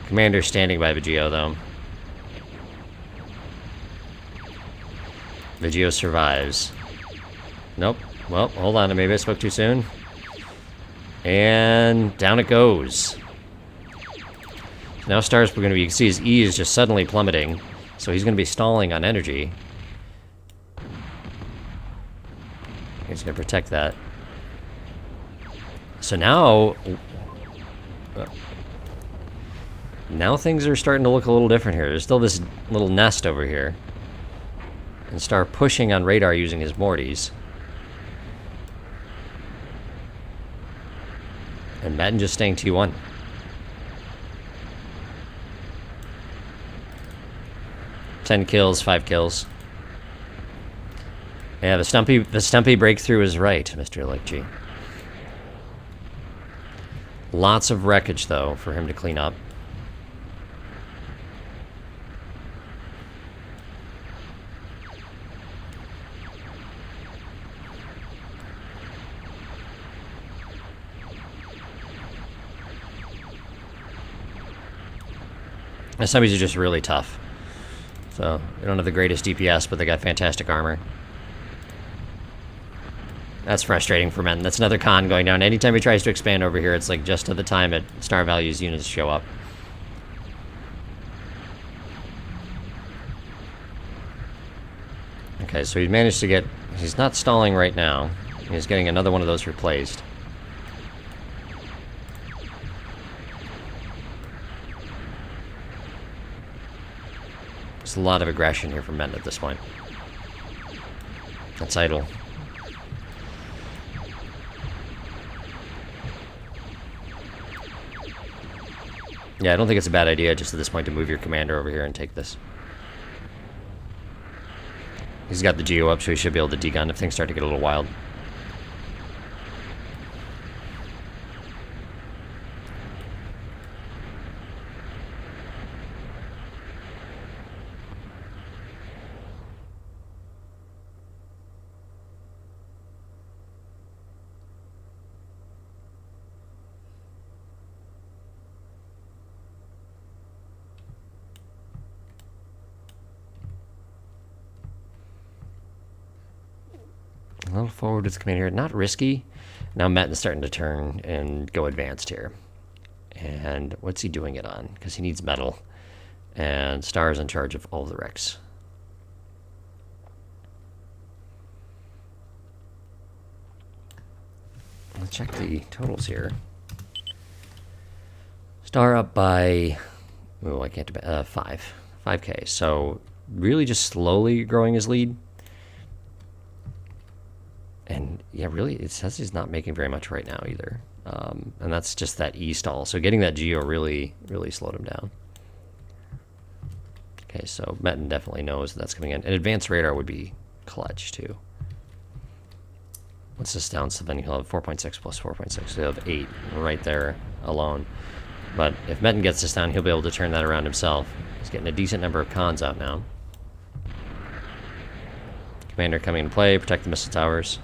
Commander's standing by the Geo, though. The Geo survives. Nope. Well, hold on. Maybe I spoke too soon. And down it goes. Now Stars, we're going to be, you can see his E is just suddenly plummeting. So he's going to be stalling on energy. He's going to protect that. So now... now things are starting to look a little different here. There's still this little nest over here. And Star pushing on radar using his Mortys. And Metton just staying T1. Ten kills, 5 kills. Yeah, the stumpy breakthrough is right, Mr. Lickgy. Lots of wreckage, though, for him to clean up. And some of these are just really tough. So, they don't have the greatest DPS, but they got fantastic armor. That's frustrating for Metton. That's another con going down. Anytime he tries to expand over here, it's like just at the time at star values units show up. Okay, so he's managed to get... he's not stalling right now. He's getting another one of those replaced. There's a lot of aggression here from Metton at this point. That's idle. Yeah, I don't think it's a bad idea just at this point to move your commander over here and take this. He's got the Geo up, so he should be able to degun if things start to get a little wild. A little forward with the commander. Not risky. Now Metton's starting to turn and go advanced here. And what's he doing it on? Because he needs metal. And Star's in charge of all the wrecks. Let's check the totals here. Star up by... oh, I can't... 5K. So really just slowly growing his lead. And yeah, really, it says he's not making very much right now either. And that's just that E stall. So getting that Geo really slowed him down. Okay, so Metton definitely knows that's coming in. An advanced radar would be clutch, too. What's this down? So then he'll have 4.6 plus 4.6. So he'll have 8 right there alone. But if Metton gets this down, he'll be able to turn that around himself. He's getting a decent number of cons out now. Commander coming into play, protect the missile towers.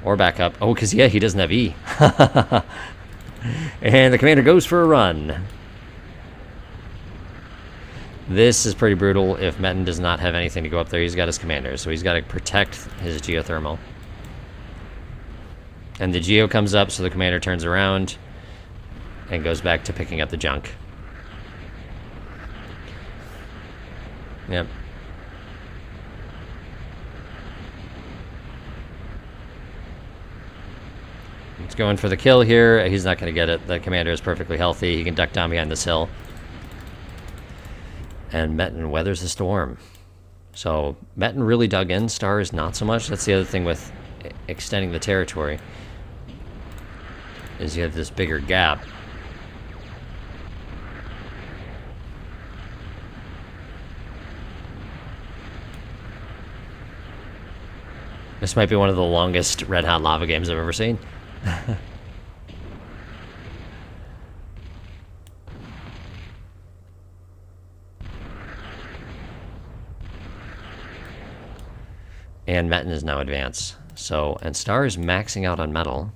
Or back up. Oh, because, yeah, he doesn't have E. And the commander goes for a run. This is pretty brutal if Metton does not have anything to go up there. He's got his commander, so he's got to protect his geothermal. And the Geo comes up, so the commander turns around and goes back to picking up the junk. Yep. He's going for the kill here. He's not going to get it. The commander is perfectly healthy. He can duck down behind this hill. And Metton weathers the storm. So Metton really dug in. Stars not so much. That's the other thing with extending the territory. Is you have this bigger gap. This might be one of the longest Red Hot Lava games I've ever seen. And Metton is now advanced. So, and Star is maxing out on metal.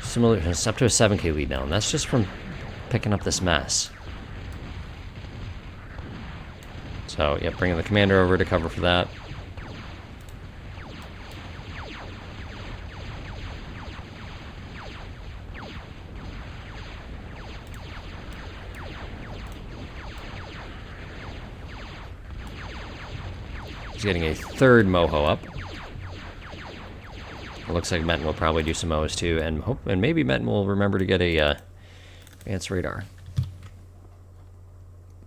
Similar, it's up to a 7k lead now, and that's just from picking up this mess. So, yeah, bringing the commander over to cover for that. He's getting a third Moho up. It looks like Metton will probably do some Mo's too, and maybe Metton will remember to get a advanced radar.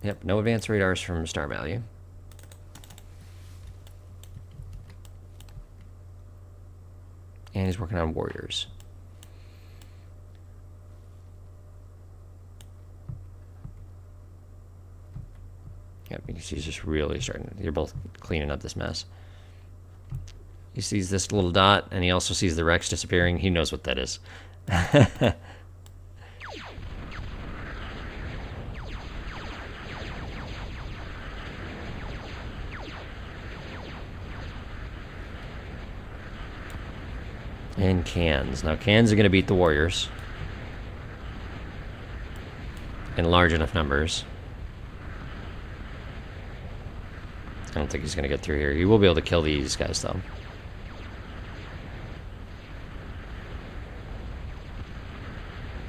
Yep, no advanced radars from Star Value. And he's working on warriors. Yep, you can see he's just really starting. You're both cleaning up this mess. He sees this little dot, and he also sees the Rex disappearing. He knows what that is. And cans. Now, cans are going to beat the warriors in large enough numbers. I don't think he's going to get through here. He will be able to kill these guys, though.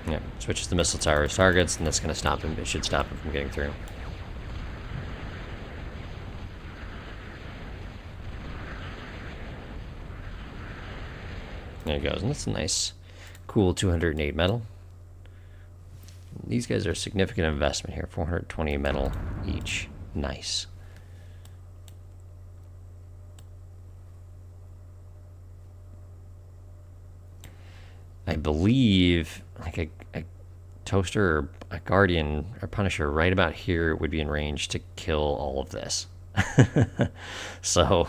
Yeah, switches the missile tower as targets, and that's going to stop him. It should stop him from getting through. There he goes, and that's a nice, cool 208 metal. These guys are a significant investment here, 420 metal each. Nice. I believe like a toaster or a guardian or punisher right about here would be in range to kill all of this. So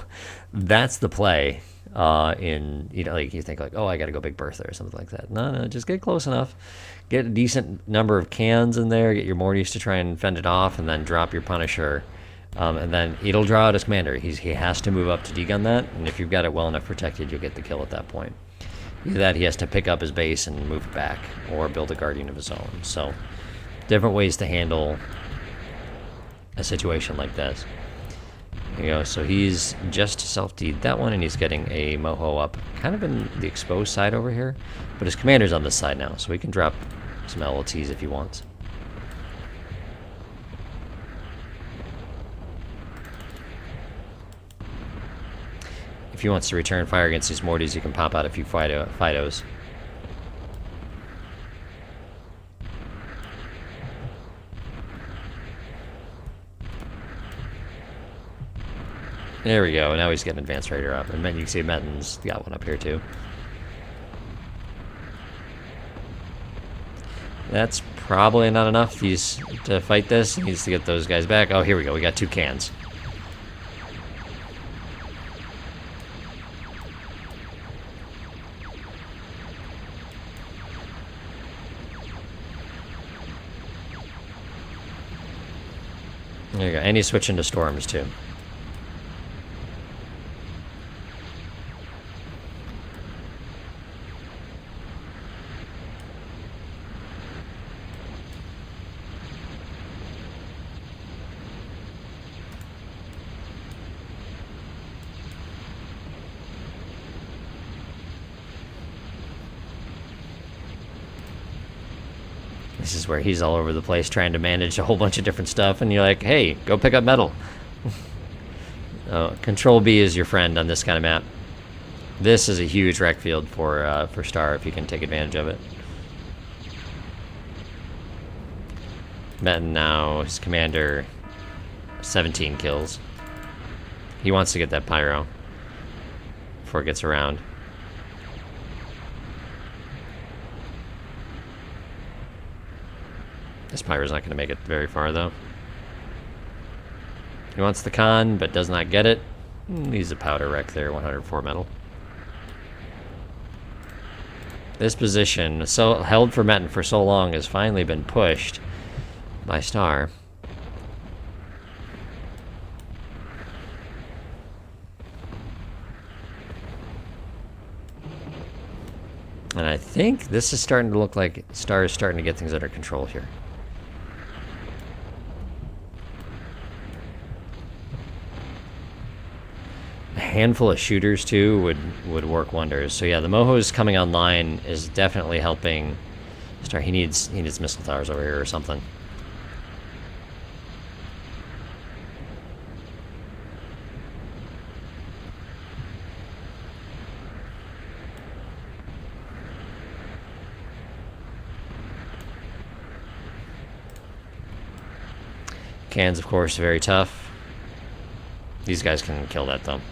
that's the play. In, you know, like you think like, oh, I got to go Big Bertha or something like that. No, just get close enough, get a decent number of cans in there, get your Mortys to try and fend it off, and then drop your Punisher, and then it'll draw out his commander. He has to move up to degun that, and if you've got it well enough protected, you'll get the kill at that point. Either that, he has to pick up his base and move it back, or build a Guardian of his own. So, different ways to handle a situation like this. There you go. So he's just self-D'd that one, and he's getting a Moho up kind of in the exposed side over here. But his commander's on this side now, so he can drop some LLTs if he wants. If he wants to return fire against these Mortys, you can pop out a few Fidos. There we go. Now he's getting Advanced Raider up. And then you can see Metton's got one up here too. That's probably not enough to fight this. He needs to get those guys back. Oh, here we go. We got 2 cans. There you go. And he's switching to storms too. This is where he's all over the place trying to manage a whole bunch of different stuff, and you're like, hey, go pick up metal. Control B is your friend on this kind of map. This is a huge wreck field for Star if you can take advantage of it. Metton now, his commander, 17 kills. He wants to get that pyro before it gets around. This pyro's not going to make it very far, though. He wants the con, but does not get it. Leaves a powder wreck there, 104 metal. This position, so held for Metton for so long, has finally been pushed by Star. And I think this is starting to look like Star is starting to get things under control here. A handful of shooters too would work wonders. So yeah, the Moho's coming online is definitely helping Star. He needs missile towers over here or something. Cans, of course, very tough. These guys can kill that though,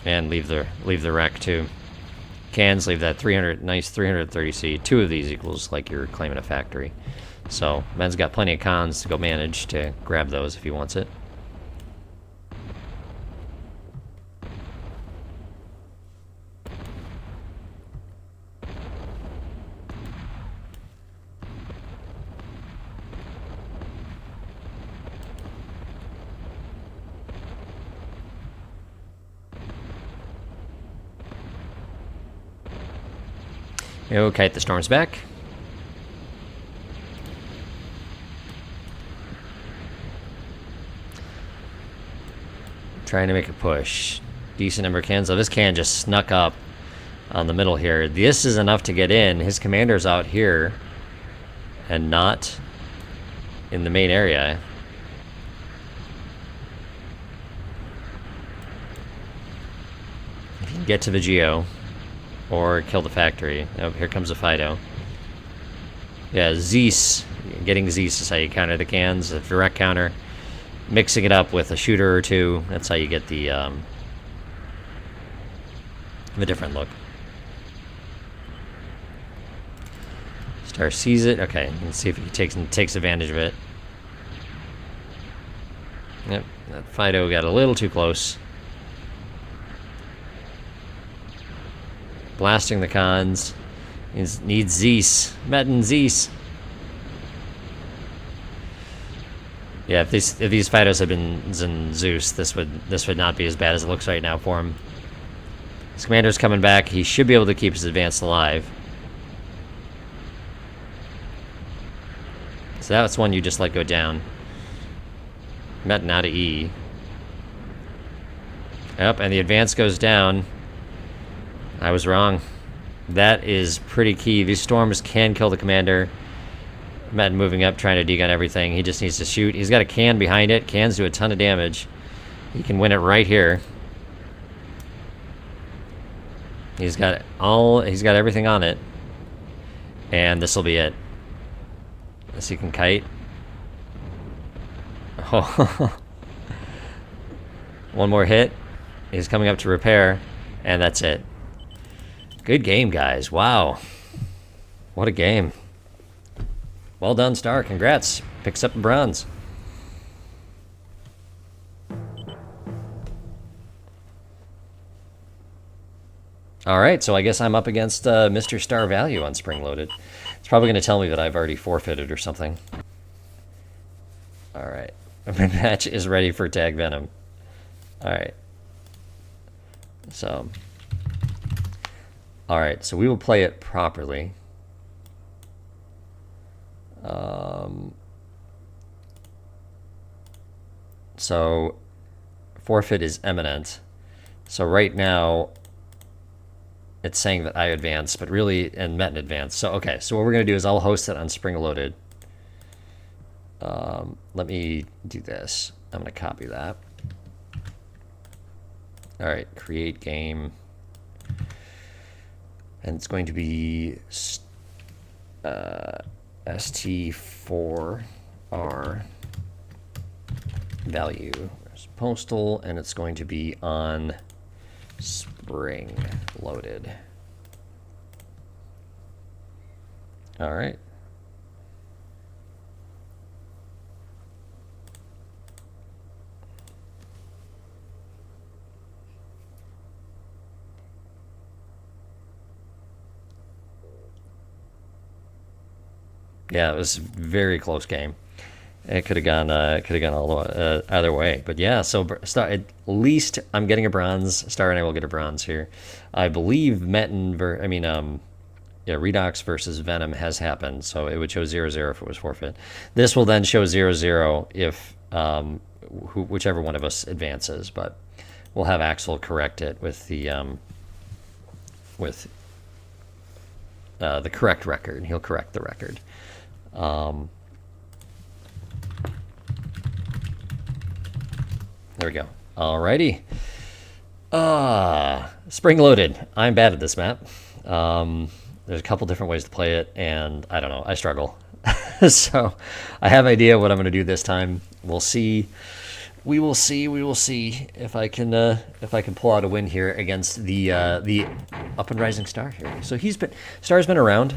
and leave the wreck too. Cans leave that 300, nice 330C. 2 of these equals like you're claiming a factory. So Ben's got plenty of cons to go manage to grab those if he wants it. Okay, the storm's back. Trying to make a push. Decent number of cans. So this can just snuck up on the middle here. This is enough to get in. His commander's out here and not in the main area. If you can get to the Geo or kill the factory. Oh, here comes a Fido. Yeah, Zeus. Getting Zeus is how you counter the cans. A direct counter. Mixing it up with a shooter or two. That's how you get the different look. Star sees it. Okay, let's see if he takes advantage of it. Yep, that Fido got a little too close. Blasting the cons. Needs Zeus. Metton Zeus. Yeah, if these Fidos had been Zeus, this would not be as bad as it looks right now for him. His commander's coming back. He should be able to keep his advance alive. So that's one you just let go down. Metton out of E. Yep, and the advance goes down. I was wrong. That is pretty key. These storms can kill the commander. Metton moving up, trying to degun everything. He just needs to shoot. He's got a can behind it. Cans do a ton of damage. He can win it right here. He's got everything on it. And this will be it. This he can kite. Oh. One more hit. He's coming up to repair. And that's it. Good game, guys. Wow. What a game. Well done, Star. Congrats. Picks up the bronze. All right, so I guess I'm up against Mr. Star Value on Spring Loaded. It's probably going to tell me that I've already forfeited or something. All right. My match is ready for Tag Venom. All right. So... Alright, so we will play it properly. So, forfeit is imminent. So right now, it's saying that I advance, but really, and Metton advance. So, okay, so what we're going to do is I'll host it on Spring Loaded. Let me do this. I'm going to copy that. Alright, create game. And it's going to be ST4R value. There's postal, and it's going to be on Spring Loaded. All right. Yeah, it was a very close game. It could have gone all the way, either way. But yeah, so Star, at least I'm getting a bronze. Star and I will get a bronze here. I believe Metton, yeah, Redox versus Venom has happened, so it would show 0-0 if it was forfeit. This will then show 0-0 if whichever one of us advances, but we'll have Axel correct it with the correct record. He'll correct the record. There we go. Alrighty. Spring loaded. I'm bad at this map. There's a couple different ways to play it, and I don't know. I struggle. So I have an idea what I'm going to do this time. We'll see. We will see. We will see if I can pull out a win here against the up and rising Star here. So Star's been around.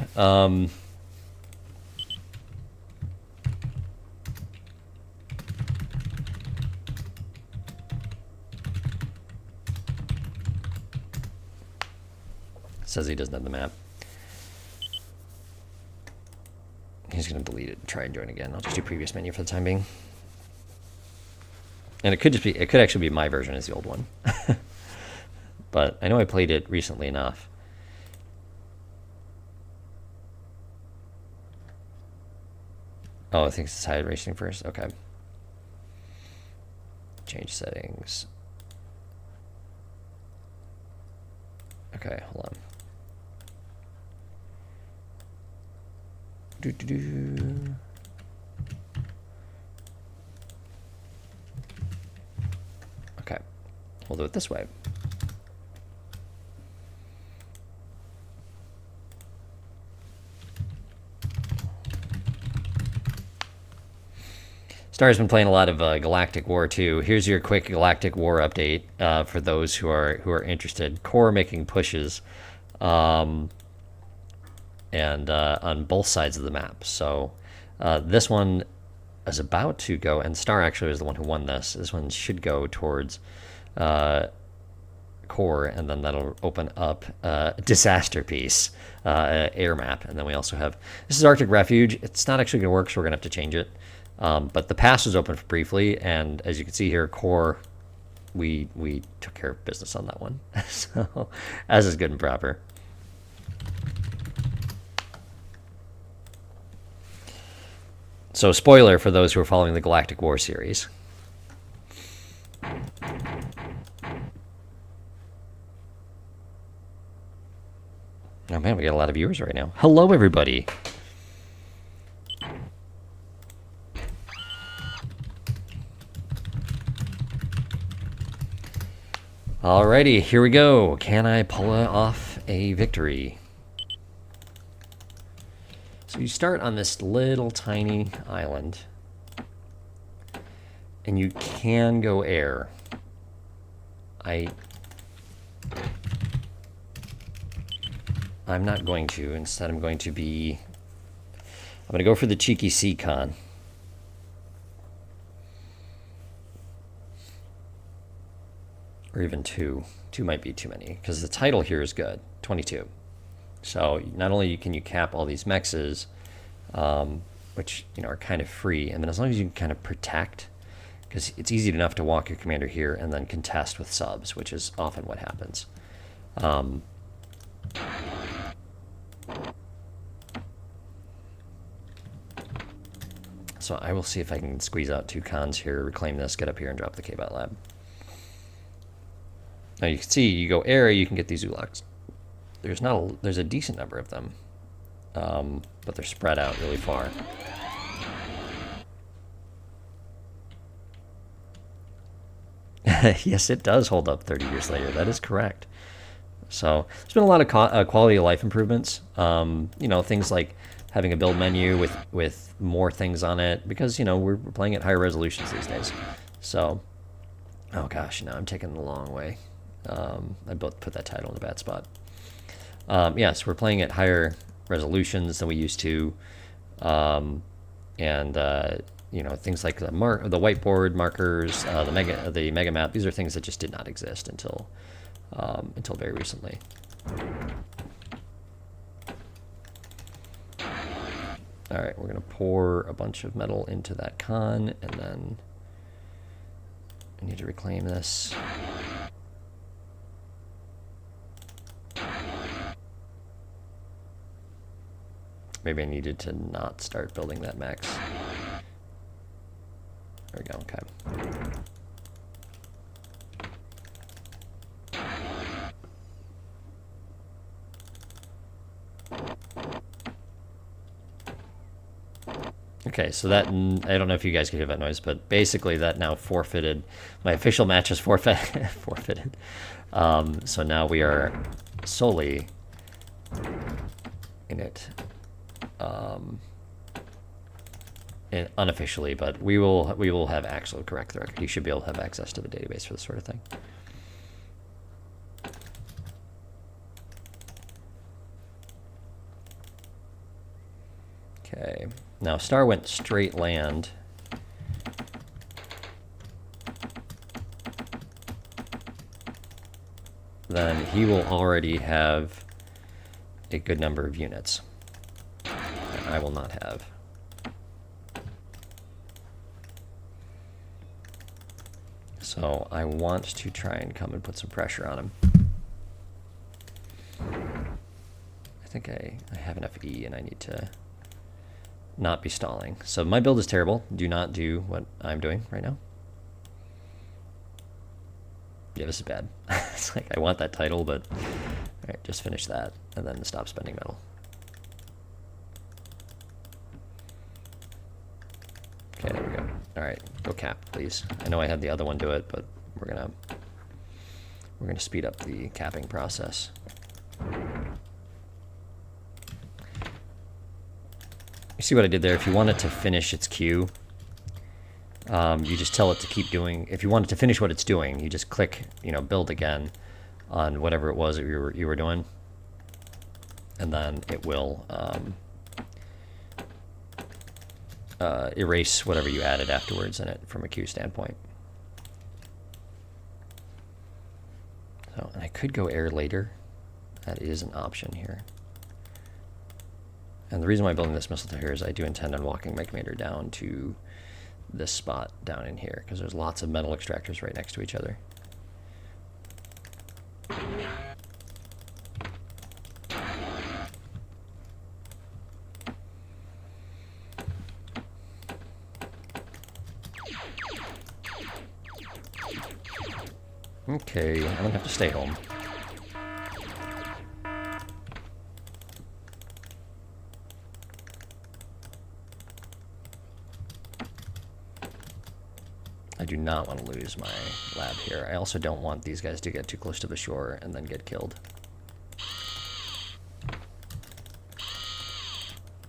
Says he doesn't have the map. He's going to delete it and try and join again. I'll just do previous menu for the time being. And it could actually be my version as the old one. But I know I played it recently enough. Oh, I think it's side racing first. Okay. Change settings. Okay, hold on. Okay, we'll do it this way. Star's been playing a lot of Galactic War too. Here's your quick Galactic War update for those who are interested. Core making pushes. And on both sides of the map. So this one is about to go, and Star actually is the one who won this. This one should go towards Core, and then that'll open up Disaster Piece air map. And then we also have, this is Arctic Refuge. It's not actually going to work, so we're going to have to change it. But the pass was open briefly, and as you can see here, Core, we took care of business on that one. So, as is good and proper. So, spoiler for those who are following the Galactic War series. Oh man, we got a lot of viewers right now. Hello, everybody. Alrighty, here we go. Can I pull off a victory? So you start on this little tiny island, and you can go air. I'm not going to. Instead, I'm going to go for the cheeky sea con. Or even 2. 2 might be too many, because the title here is good, 22. So not only can you cap all these mexes, which are kind of free, and then as long as you can kind of protect, because it's easy enough to walk your commander here and then contest with subs, which is often what happens. So I will see if I can squeeze out 2 cons here, reclaim this, get up here, and drop the K-Bot Lab. Now you can see, you go air, you can get these Ulaks. There's a decent number of them, but they're spread out really far. Yes, it does hold up 30 years later. That is correct. So there's been a lot of quality of life improvements. Things like having a build menu with more things on it, because we're playing at higher resolutions these days. So, oh gosh, now I'm taking the long way. I both put that title in the bad spot. Yes, we're playing at higher resolutions than we used to, and things like the whiteboard markers, the mega map. These are things that just did not exist until very recently. All right, we're gonna pour a bunch of metal into that con, and then I need to reclaim this. Maybe I needed to not start building that max. There we go, okay. Okay, so that, I don't know if you guys can hear that noise, but basically that now forfeited, my official match is forfeited. So now we are solely in it. Unofficially, but we will have Axel correct the record. He should be able to have access to the database for this sort of thing. Okay, now Star went straight land. Then he will already have a good number of units. I will not have. So I want to try and come and put some pressure on him. I think I have enough E and I need to not be stalling. So my build is terrible. Do not do what I'm doing right now. Yeah, this is bad. It's like I want that title, but all right, just finish that and then stop spending metal. Okay, there we go. All right, go cap, please. I know I had the other one do it, but we're gonna speed up the capping process. You see what I did there? If you want it to finish its queue, you just tell it to keep doing. If you want it to finish what it's doing, you just click, build again on whatever it was that you were doing, and then it will erase whatever you added afterwards in it from a queue standpoint. So, and I could go air later. That is an option here. And the reason why I'm building this missile here is I do intend on walking my commander down to this spot down in here, because there's lots of metal extractors right next to each other. Okay, I'm gonna have to stay home. I do not want to lose my lab here. I also don't want these guys to get too close to the shore and then get killed.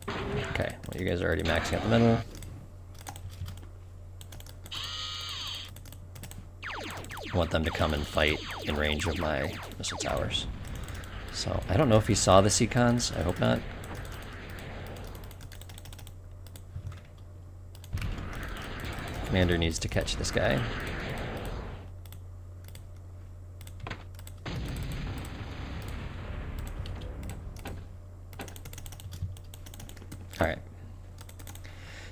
Okay, well, you guys are already maxing out the middle. I want them to come and fight in range of my missile towers. So I don't know if he saw the Seacons. I hope not. Commander needs to catch this guy. All right.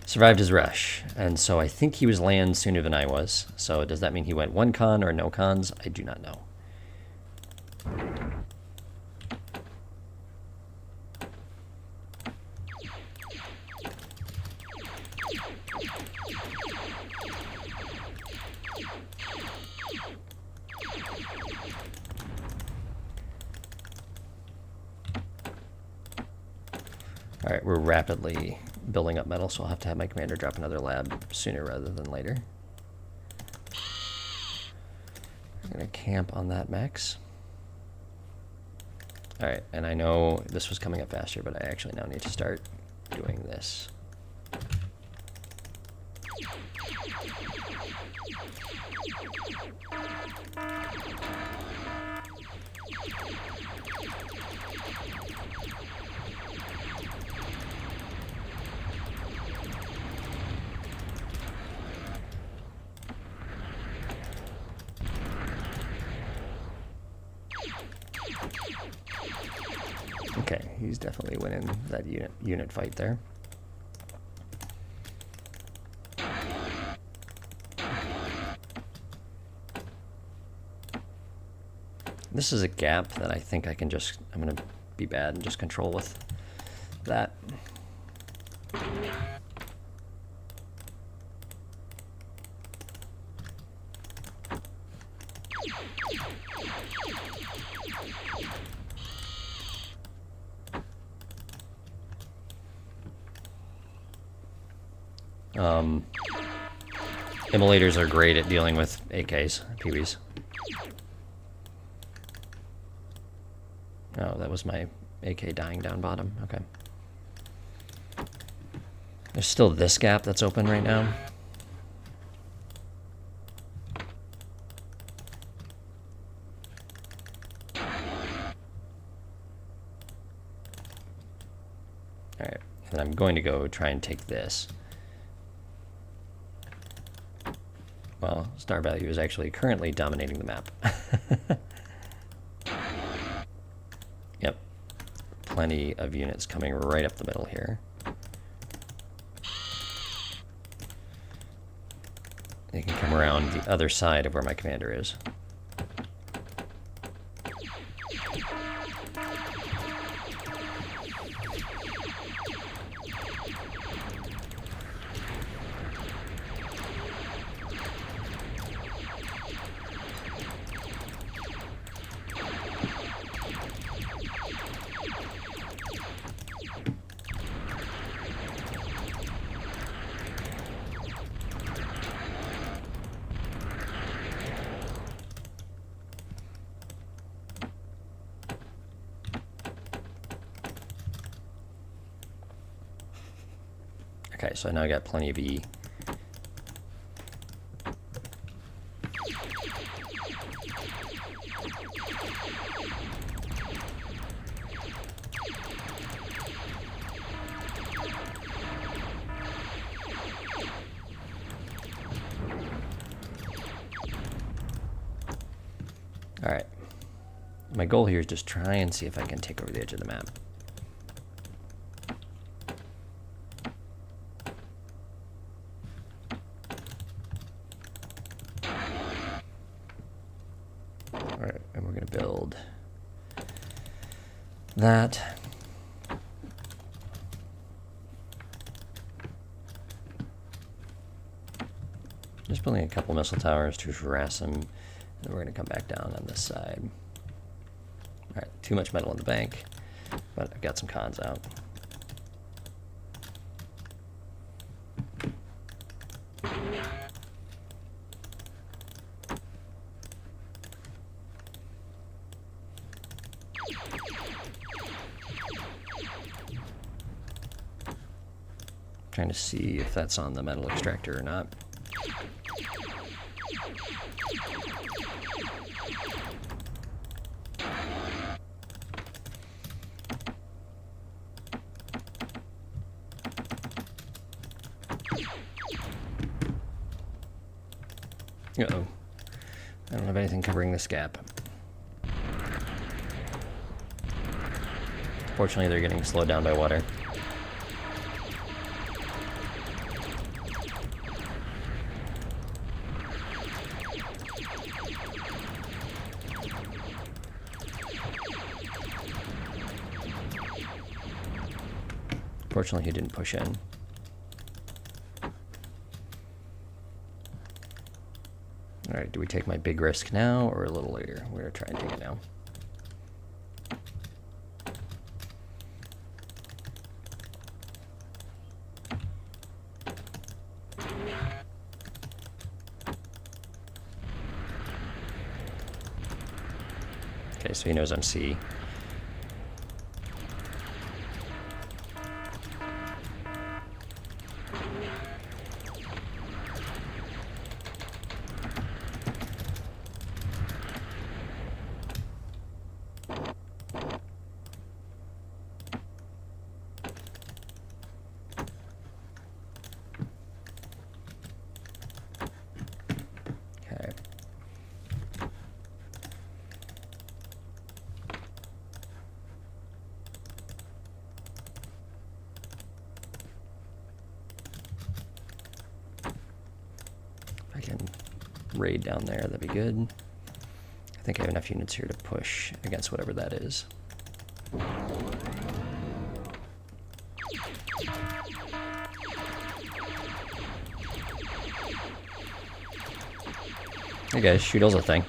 Survived his rush, and so I think he was land sooner than I was. So does that mean he went one con or no cons? I do not know. All right, we're rapidly building up metal, so I'll have to have my commander drop another lab sooner rather than later. I'm gonna camp on that max. All right, and I know this was coming up faster, but I actually now need to start doing this. Okay, he's definitely winning that unit fight there. This is a gap that I think I can just, I'm gonna be bad and just control with that. Immolators are great at dealing with AKs, PBs. Oh, that was my AK dying down bottom. Okay. There's still this gap that's open right now. Alright, and I'm going to go try and take this. Well, star value is actually currently dominating the map. Yep. Plenty of units coming right up the middle here. They can come around the other side of where my commander is. Okay, so now I got plenty of E. All right. My goal here is just try and see if I can take over the edge of the map. Alright, and we're going to build that. Just building a couple missile towers to harass them, and then we're going to come back down on this side. Alright, too much metal in the bank, but I've got some cons out. Trying to see if that's on the metal extractor or not. Uh-oh. I don't have anything covering this gap. Fortunately, they're getting slowed down by water. Fortunately, he didn't push in. All right, do we take my big risk now or a little later? We're gonna try and take it now. Okay, so he knows I'm C. Raid down there, that'd be good. I I think I have enough units here to push against whatever that is. Hey guys, Shoodle's a thing.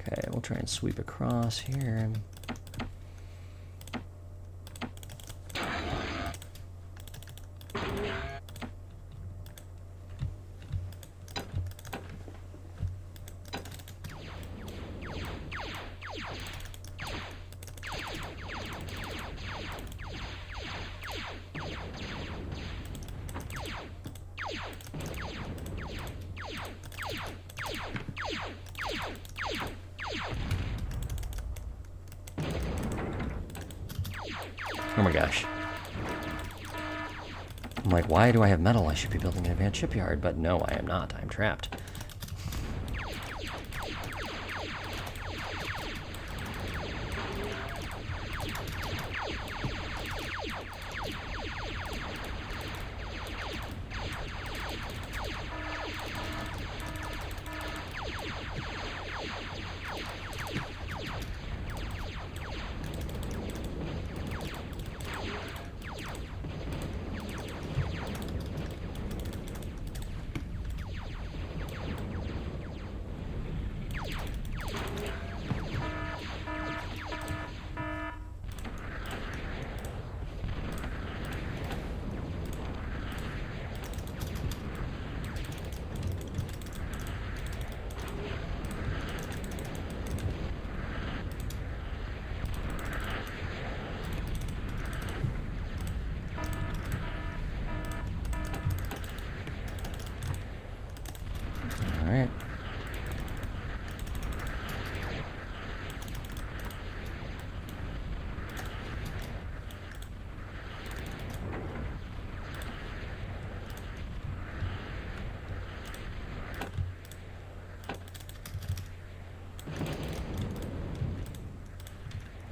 Okay, we'll try and sweep across here. Oh my gosh. I'm like, why do I have metal? I should be building an advanced shipyard, but no, I am not. I'm trapped. All right.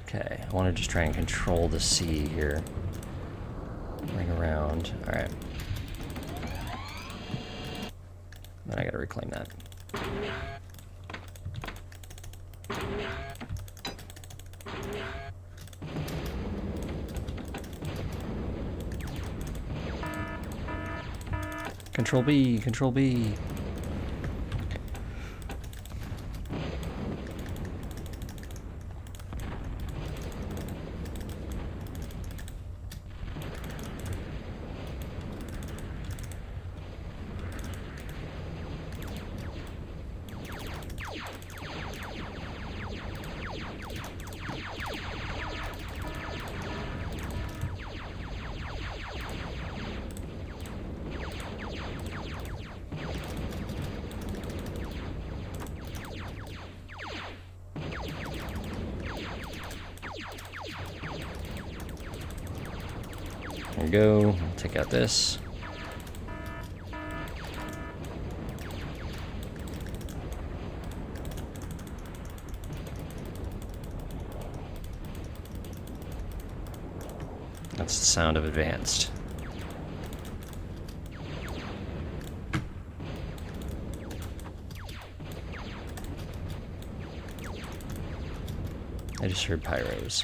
Okay, I want to just try and control the sea here. Ring around. All right. Then I gotta reclaim that. Control B, Control B. There we go. I'll take out this. That's the sound of advanced. I just heard pyros.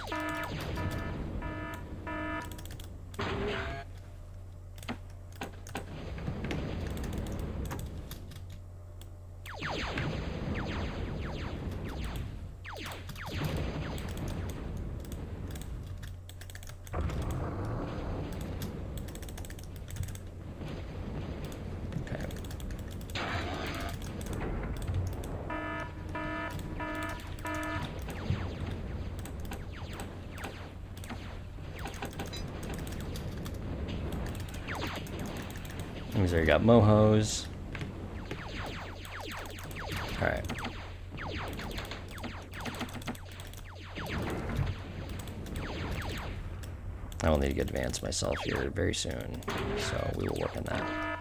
Means I got mohos. All right. I will need to get advanced myself here very soon, so we will work on that.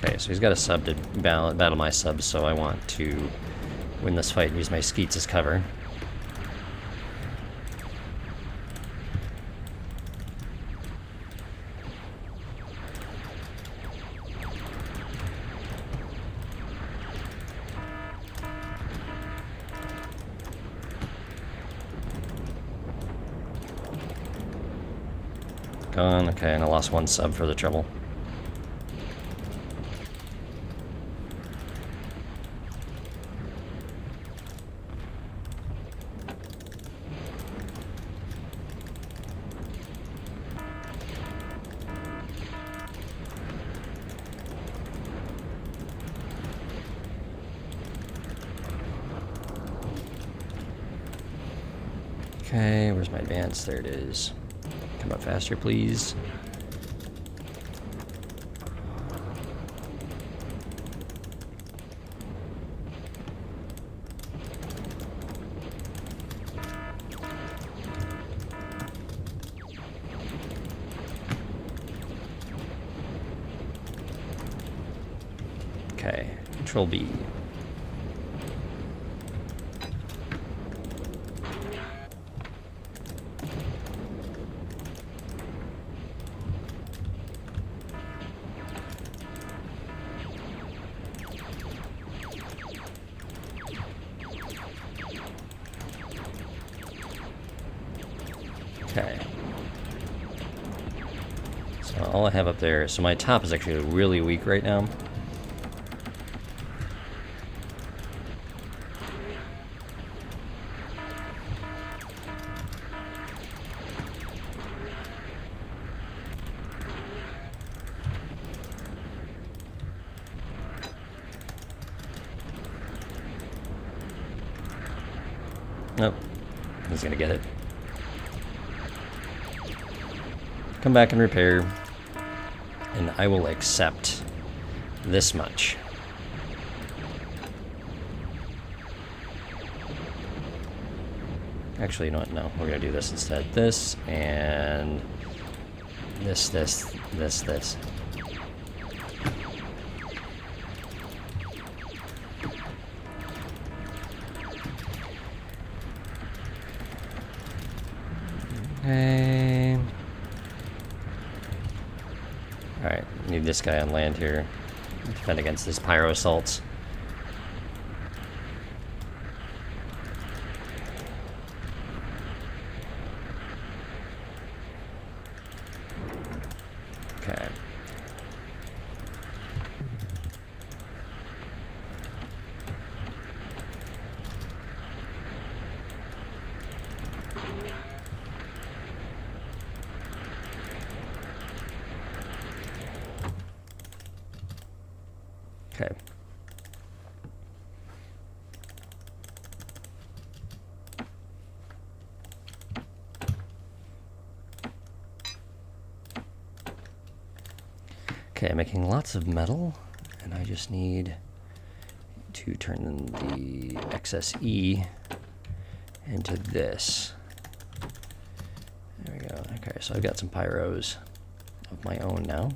Okay, so he's got a sub to battle my subs, so I want to win this fight and use my skeets as cover. Gone, okay, and I lost one sub for the trouble. Okay, where's my advance? There it is. Come up faster, please. Okay, Control B. Okay. So all I have up there, so my top is actually really weak right now. Nope. He's gonna get it. Come back and repair, and I will accept this much. Actually, you know what? No, we're gonna do this instead. This and this. Okay. Alright, need this guy on land here. Defend against this pyro assaults. Okay. Okay. Okay, I'm making lots of metal, and I just need to turn the excess E into this. There we go. Okay, so I've got some pyros of my own now.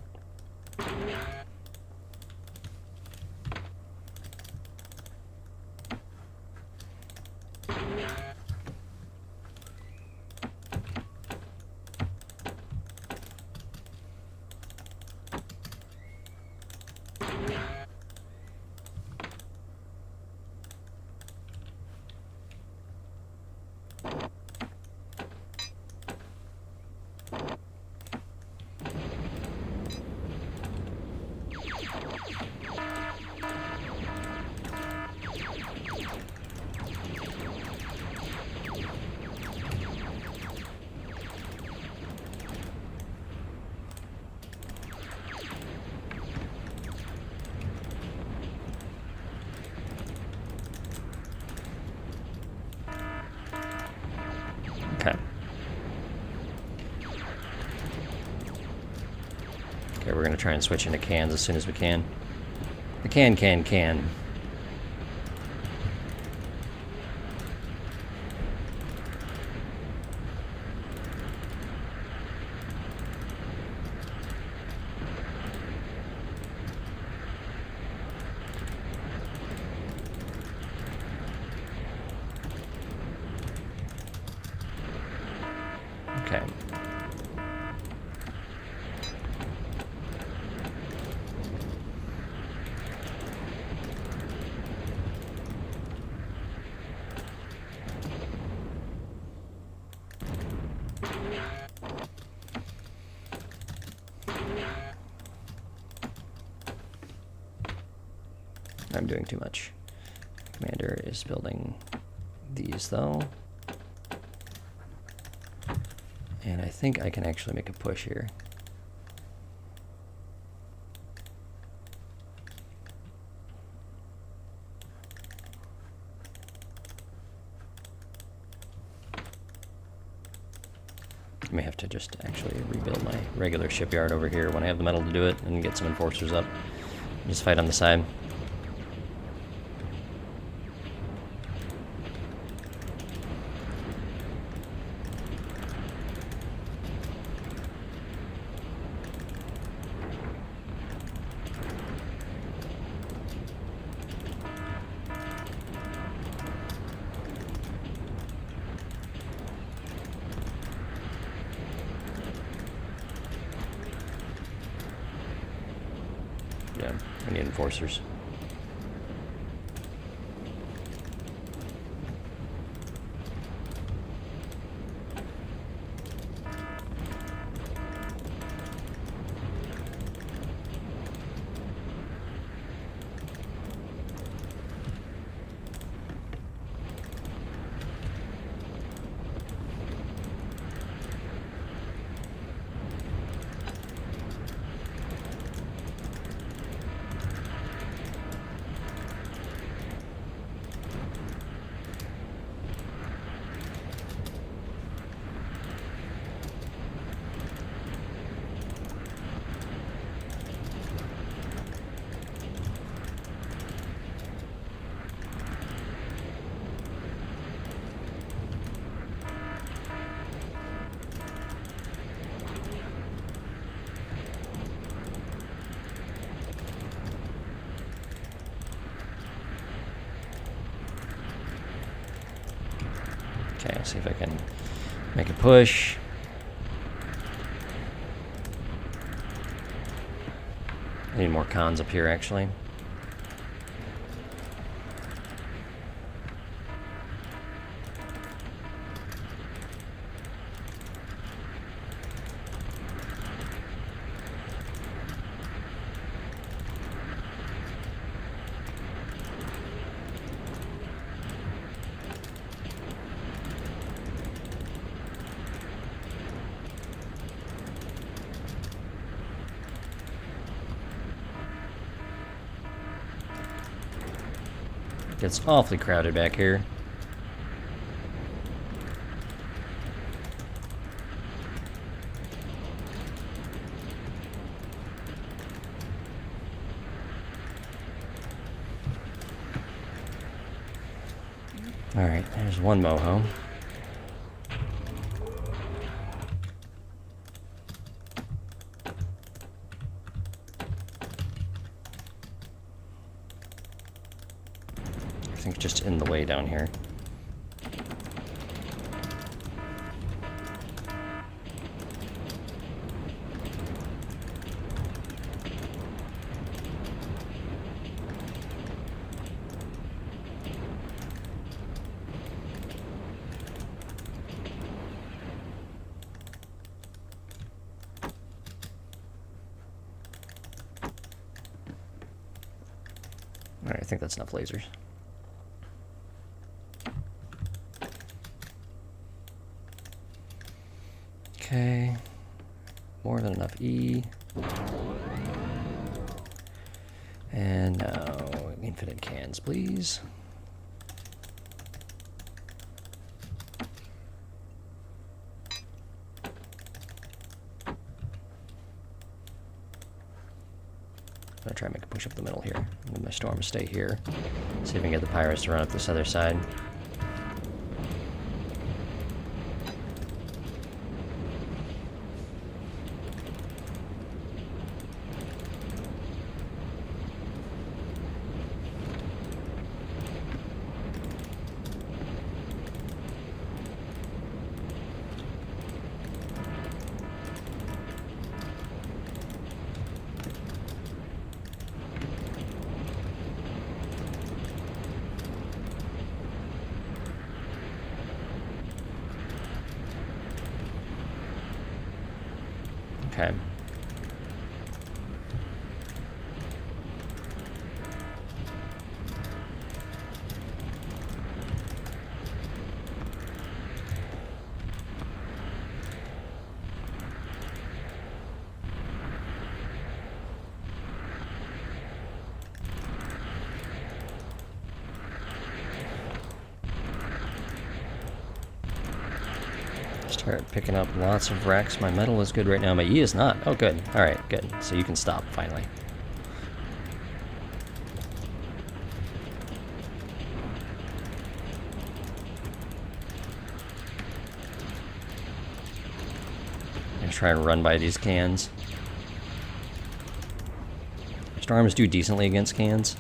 going to try and switch into cans as soon as we can. The can. Okay. I'm doing too much. Commander is building these though. And I think I can actually make a push here. I may have to just actually rebuild my regular shipyard over here when I have the metal to do it and get some enforcers up. Just fight on the side. Yeah, we need enforcers. Okay, see if I can make a push. I need more cons up here, actually. It's awfully crowded back here. All right, there's one moho. I think just in the way down here. All right, I think that's enough lasers. Okay, more than enough E. And now infinite cans, please. try and make a push up the middle here. Let my storm stay here. See if I can get the pirates to run up this other side. Okay. Start picking up lots of wrecks. My metal is good right now. My E is not. Oh, good. All right, good. So you can stop, finally. I'm going to try and run by these cans. Storms do decently against cans.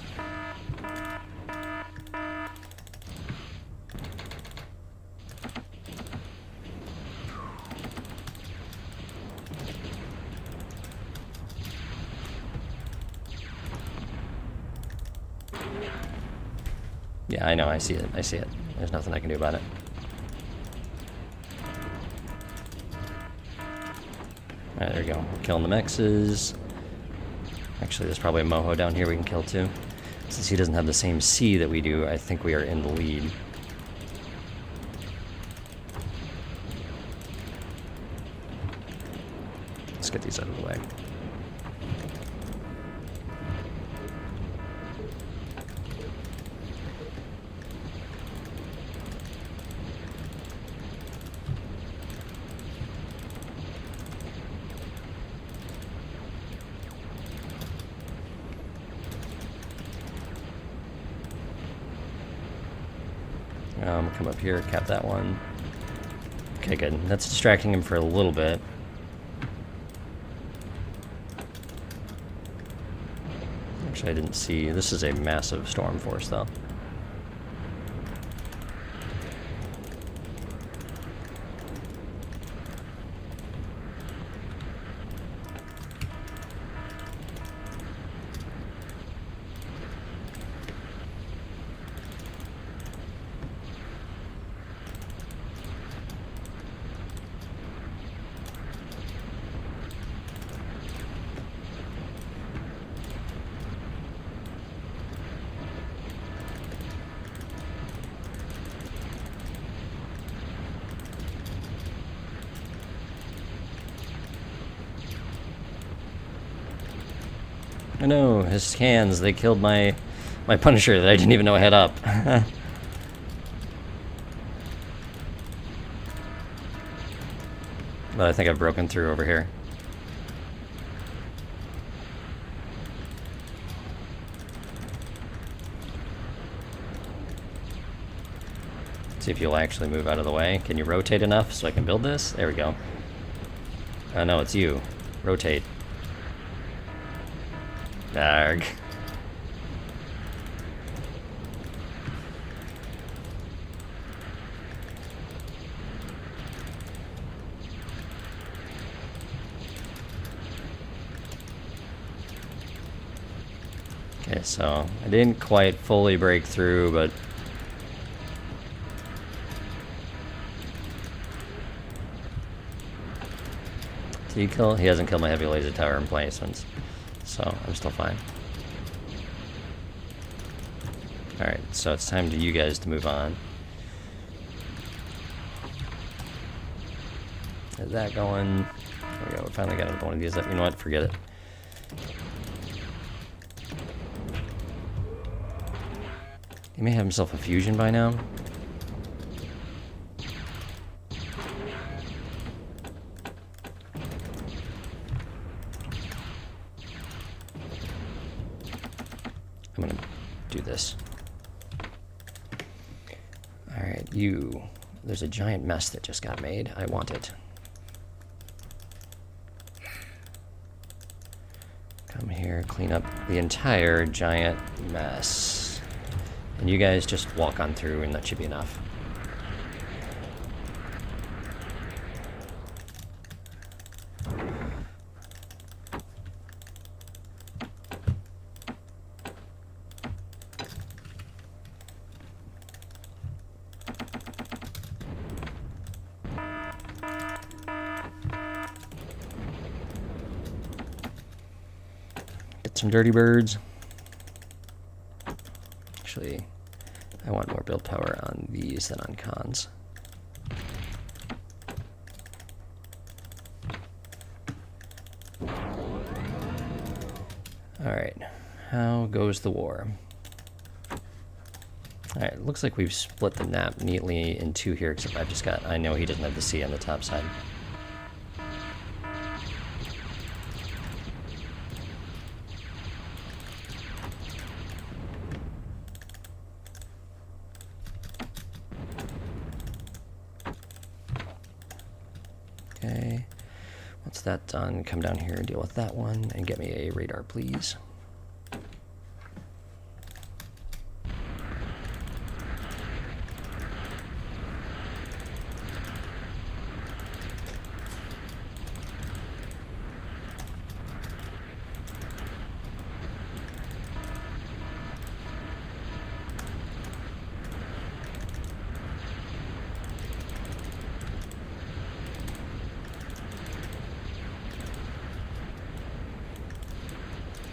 Yeah, I know, I see it, I see it. There's nothing I can do about it. Alright, there we go. We're killing the mexes. Actually, there's probably a moho down here we can kill too. Since he doesn't have the same C that we do, I think we are in the lead. Let's get these out of the way. Come up here, cap that one. Okay, good. That's distracting him for a little bit. Actually, I didn't see. This is a massive storm force, though. I know, his hands, they killed my Punisher that I didn't even know I had up. But I think I've broken through over here. See if you'll actually move out of the way. Can you rotate enough so I can build this? There we go. Oh no, it's you. Rotate. Arg. Okay, so I didn't quite fully break through, but did he kill? He hasn't killed my heavy laser tower emplacements. So I'm still fine. Alright, so it's time to you guys to move on. Is that going? There we go, we finally got another one of these up. You know what? Forget it. He may have himself a fusion by now. Alright, there's a giant mess that just got made. I want it. Come here, clean up the entire giant mess. And you guys just walk on through and that should be enough. Some dirty birds. Actually, I want more build power on these than on cons. Alright, how goes the war? Alright, looks like we've split the map neatly in two here, except I know he doesn't have the sea on the top side. Okay, once that's done, come down here and deal with that one, and get me a radar, please.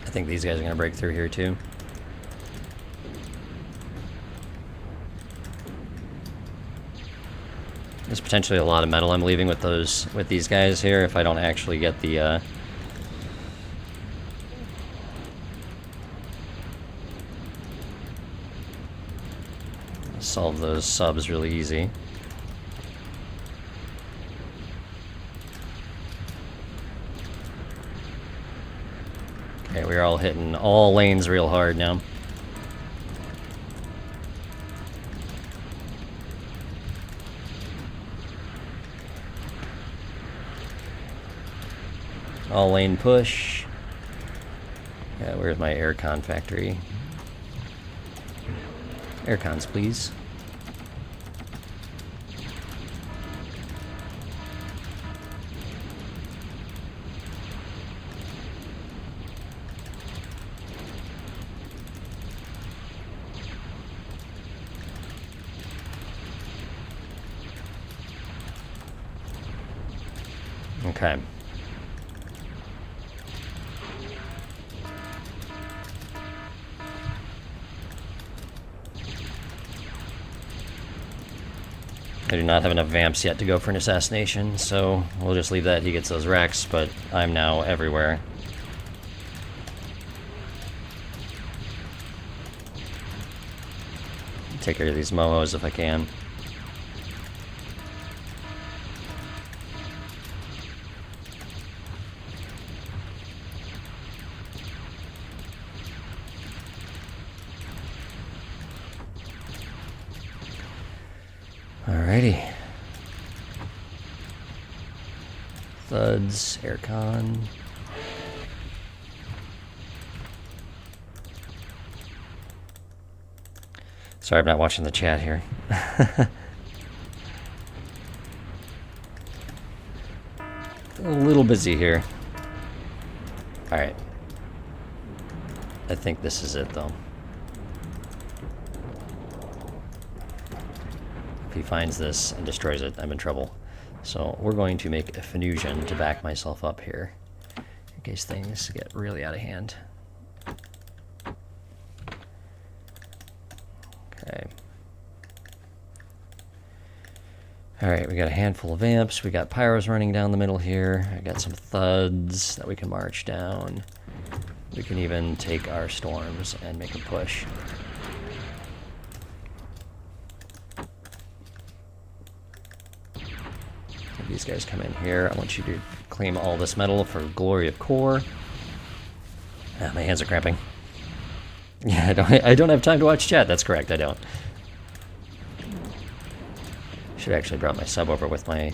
I think these guys are going to break through here too. There's potentially a lot of metal I'm leaving with these guys here if I don't actually get the solve those subs really easy. Okay, we're all hitting all lanes real hard now. All lane push. Yeah, where's my aircon factory? Aircons, please. Okay. I do not have enough vamps yet to go for an assassination, so we'll just leave that. He gets those racks, but I'm now everywhere. Take care of these momos if I can. Alrighty. Thuds, aircon. Sorry, I'm not watching the chat here. A little busy here. Alright. I think this is it, though. If he finds this and destroys it, I'm in trouble. So we're going to make a fusion to back myself up here, in case things get really out of hand. Okay. Alright, we got a handful of amps. We got pyros running down the middle here. I got some thuds that we can march down. We can even take our storms and make a push. These guys come in here. I want you to claim all this metal for Glory of Core. Ah, my hands are cramping. Yeah, I don't have time to watch chat. That's correct, I don't. Should have actually brought my sub over with my...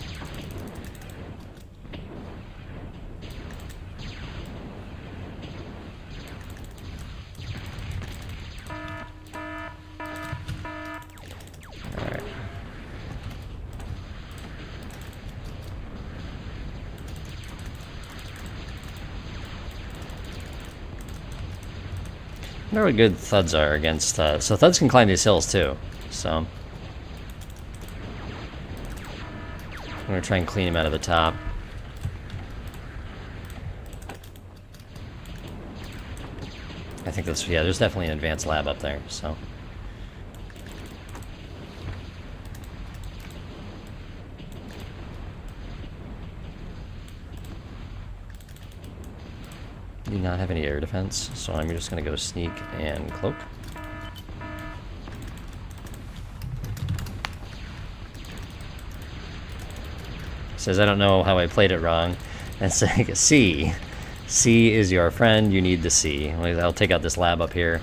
Alright. I wonder what good thuds are against... so thuds can climb these hills too, so... I'm gonna try and clean him out of the top. I think that's, yeah, there's definitely an advanced lab up there, so. Do not have any air defense, so I'm just gonna go sneak and cloak. Says I don't know how I played it wrong. And saying C. C is your friend, you need the C. I'll take out this lab up here.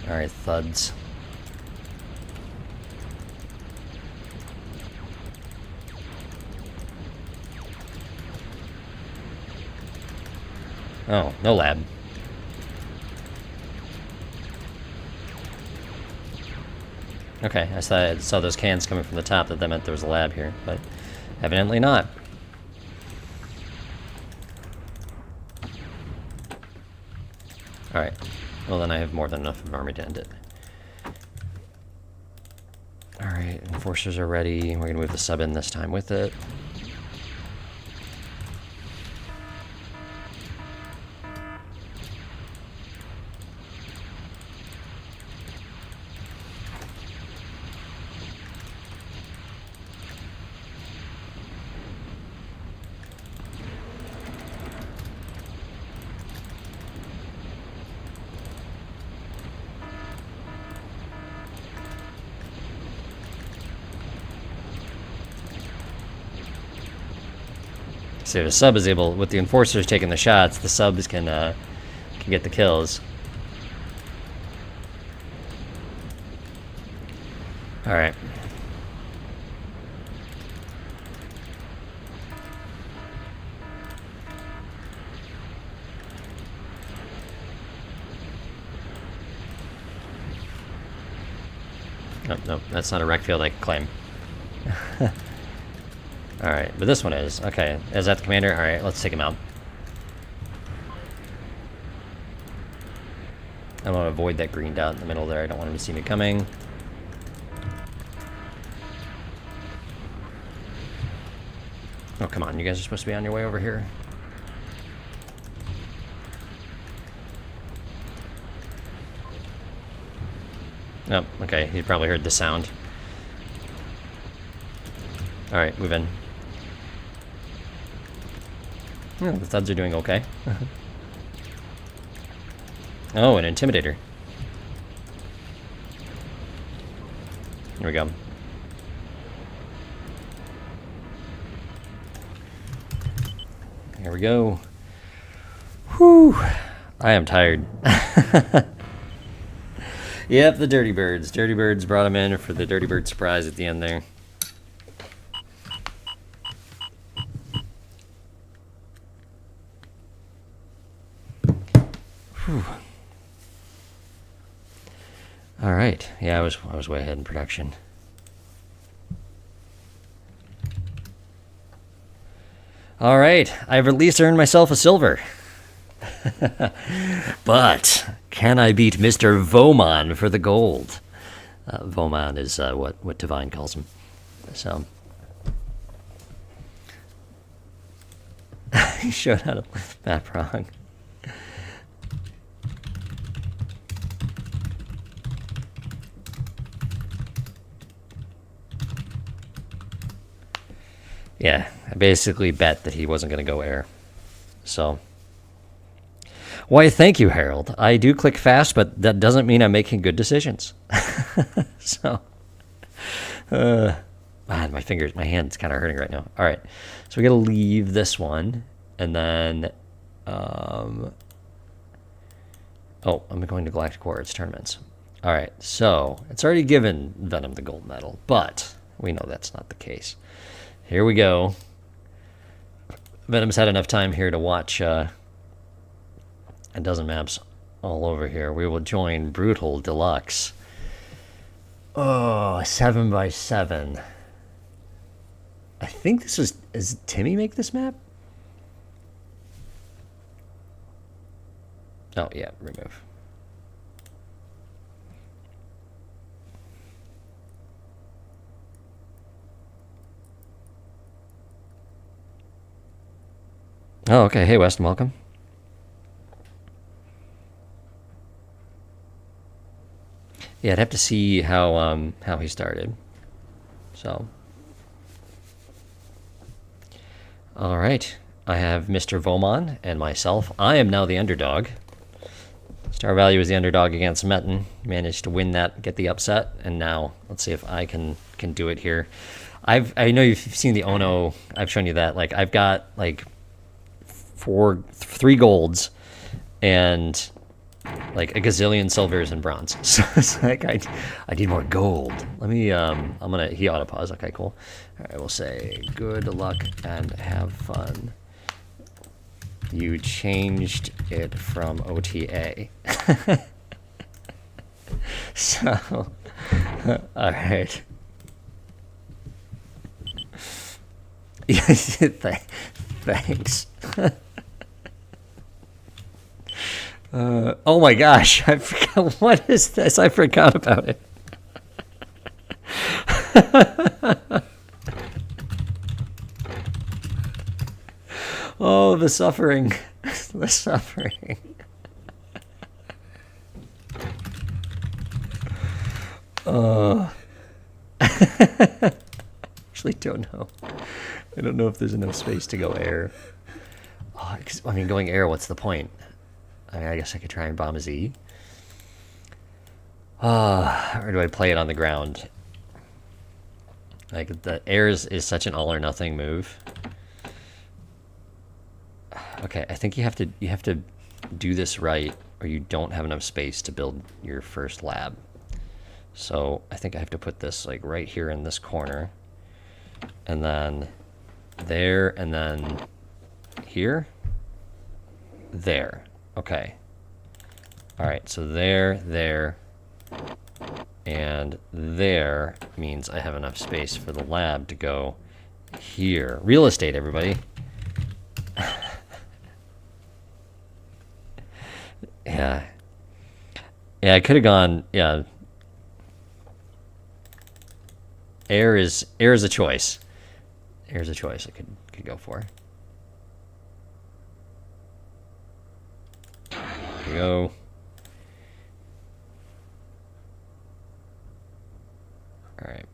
Alright, thuds. Oh, no lab. Okay, I saw those cans coming from the top, that meant there was a lab here, but evidently not. Alright, well then I have more than enough of army to end it. Alright, enforcers are ready. We're gonna move the sub in this time with it. So the sub is able, with the enforcers taking the shots, the subs can get the kills. All right. Oh, no, that's not a rec field I can claim. Alright, but this one is. Okay, is that the commander? Alright, let's take him out. I want to avoid that green dot in the middle there. I don't want him to see me coming. Oh, come on. You guys are supposed to be on your way over here. Oh, okay. He probably heard the sound. Alright, move in. Oh, the thuds are doing okay. Oh, an intimidator. Here we go. Here we go. Whew. I am tired. Yep, the Dirty Birds. Dirty Birds brought him in for the Dirty Bird surprise at the end there. Whew. All right. Yeah, I was way ahead in production. All right. I've at least earned myself a silver. But can I beat Mr. Vomon for the gold? Vomon is what Divine calls him. So he showed how to map wrong. Yeah, I basically bet that he wasn't going to go air. So, why, thank you, Harold. I do click fast, but that doesn't mean I'm making good decisions. So, man, my hand's kind of hurting right now. All right, so we got to leave this one, and then Oh, I'm going to Galactic Warriors tournaments. All right, so it's already given Venom the gold medal, but we know that's not the case. Here we go. Venom's had enough time here to watch a dozen maps all over here. We will join Brutal Deluxe. Oh, 7x7. I think this is... Does Timmy make this map? Oh, yeah, remove. Oh, okay. Hey, Weston, welcome. Yeah, I'd have to see how he started. So, all right. I have Mr. Vomon and myself. I am now the underdog. Star Value is the underdog against Metton. Managed to win that, get the upset, and now let's see if I can do it here. I know you've seen the Ono. I've shown you that. Like I've got like 3 golds and like a gazillion silvers and bronze. So it's like I need more gold. Let me he auto pause. Okay, cool. All right, we'll say good luck and have fun. You changed it from OTA. So, all right. Thanks. Oh my gosh, I forgot. What is this? I forgot about it. Oh, the suffering. The suffering. Actually don't know. I don't know if there's enough space to go air. Oh, I mean, going air, what's the point? I guess I could try and bomb a Z. Or do I play it on the ground? Like, the air is such an all or nothing move. Okay, I think you have to do this right, or you don't have enough space to build your first lab. So I think I have to put this like right here in this corner, and then there, and then here, there. Okay. All right, so there, and there means I have enough space for the lab to go here. Real estate, everybody. Yeah. Yeah, I could have gone, yeah. Air is a choice. Air is a choice I could go for. Here we go. All right.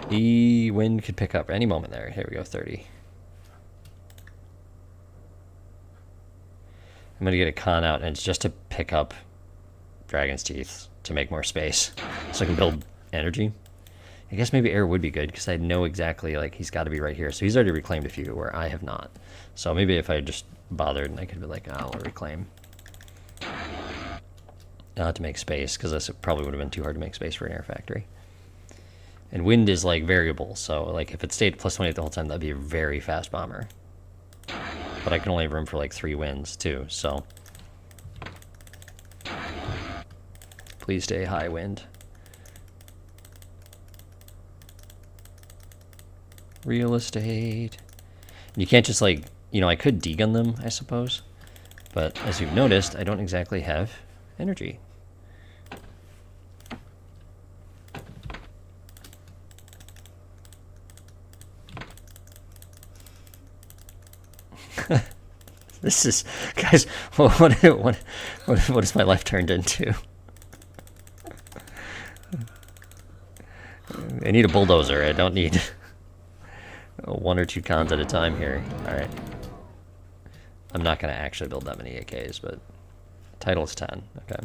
The wind could pick up any moment there. Here we go, 30. I'm gonna get a con out, and it's just to pick up Dragon's Teeth to make more space, so I can build energy. I guess maybe air would be good because I know exactly, like, he's got to be right here. So he's already reclaimed a few where I have not. So maybe if I just bothered, and I could be like, oh, I'll reclaim. Not to make space, because this probably would have been too hard to make space for an air factory. And wind is like variable, so like if it stayed plus 28 the whole time, that'd be a very fast bomber. But I can only have room for like 3 winds too, so please stay high wind. Real estate. You can't just like, you know, I could degun them, I suppose, but as you've noticed, I don't exactly have energy. This is, guys, what has my life turned into? I need a bulldozer. I don't need 1 or 2 cons at a time here. All right. I'm not going to actually build that many AKs, but title's 10. Okay.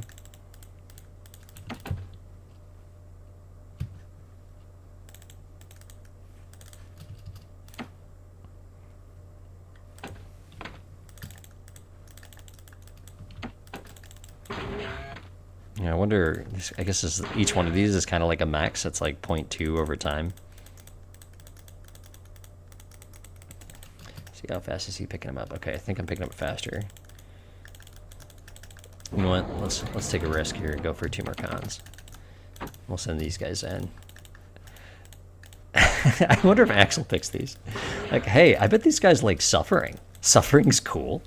Yeah, I wonder, I guess each one of these is kind of like a max. It's like 0.2 over time. See how fast is he picking them up? Okay, I think I'm picking up faster. You know what? Let's take a risk here. Go for 2 more cons. We'll send these guys in. I wonder if Axel picks these. Like, hey, I bet these guys like suffering. Suffering's cool.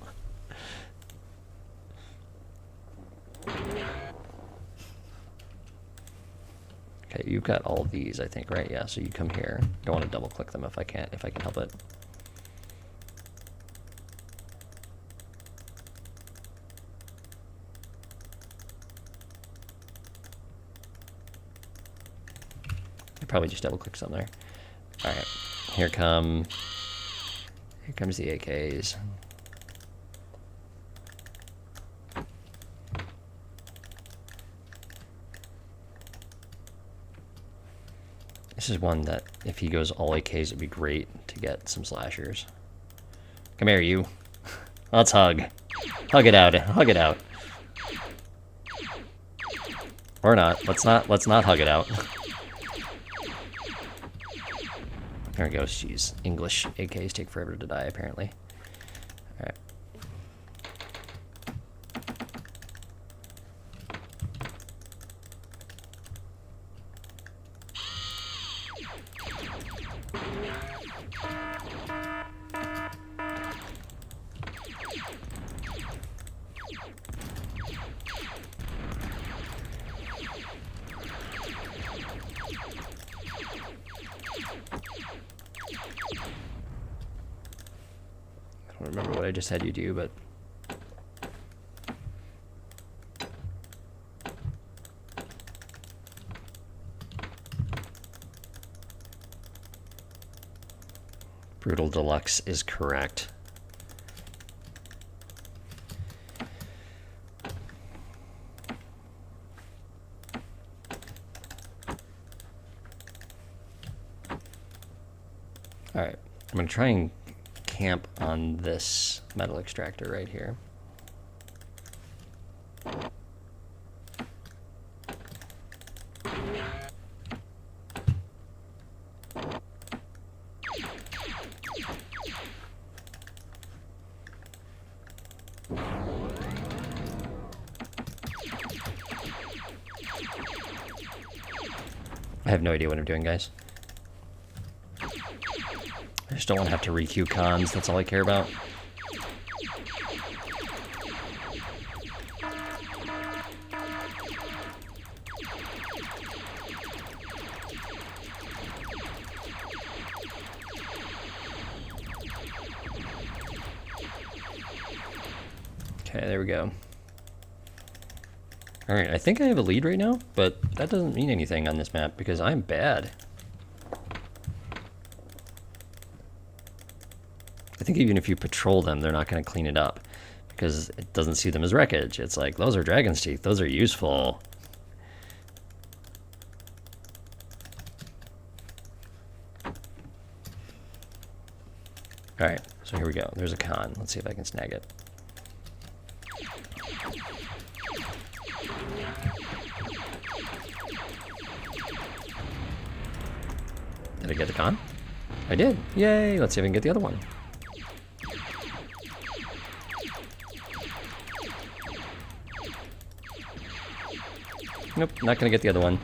Okay, you've got all of these, I think, right? Yeah, so you come here. Don't want to double click them if I can help it. Probably just double click some there. All right, here comes the AKs. This is one that if he goes all AKs, it'd be great to get some slashers. Come here, you. Let's hug. Hug it out. Hug it out. Or not. Let's not hug it out. There we go. Jeez. English AKs take forever to die, apparently. Alright. I don't remember what I just had you do, but Brutal Deluxe is correct. All right, I'm gonna try and camp on this metal extractor right here. I have no idea what I'm doing, guys. I just don't want to have to re-queue cons. That's all I care about. Okay, there we go. All right, I think I have a lead right now, but that doesn't mean anything on this map because I'm bad. I think even if you patrol them, they're not going to clean it up because it doesn't see them as wreckage. It's like, those are dragon's teeth. Those are useful. All right, so here we go. There's a con. Let's see if I can snag it. Did I get the con? I did. Yay! Let's see if I can get the other one. Nope, not gonna get the other one.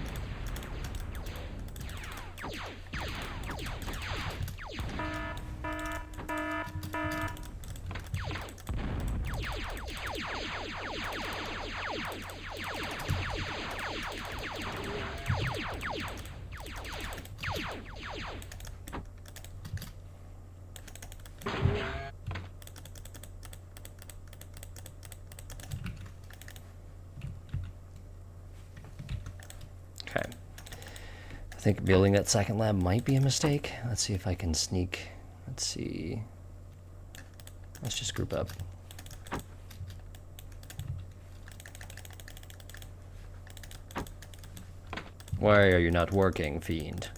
Okay. I think building that second lab might be a mistake. Let's see if I can sneak. Let's see. Let's just group up. Why are you not working, fiend?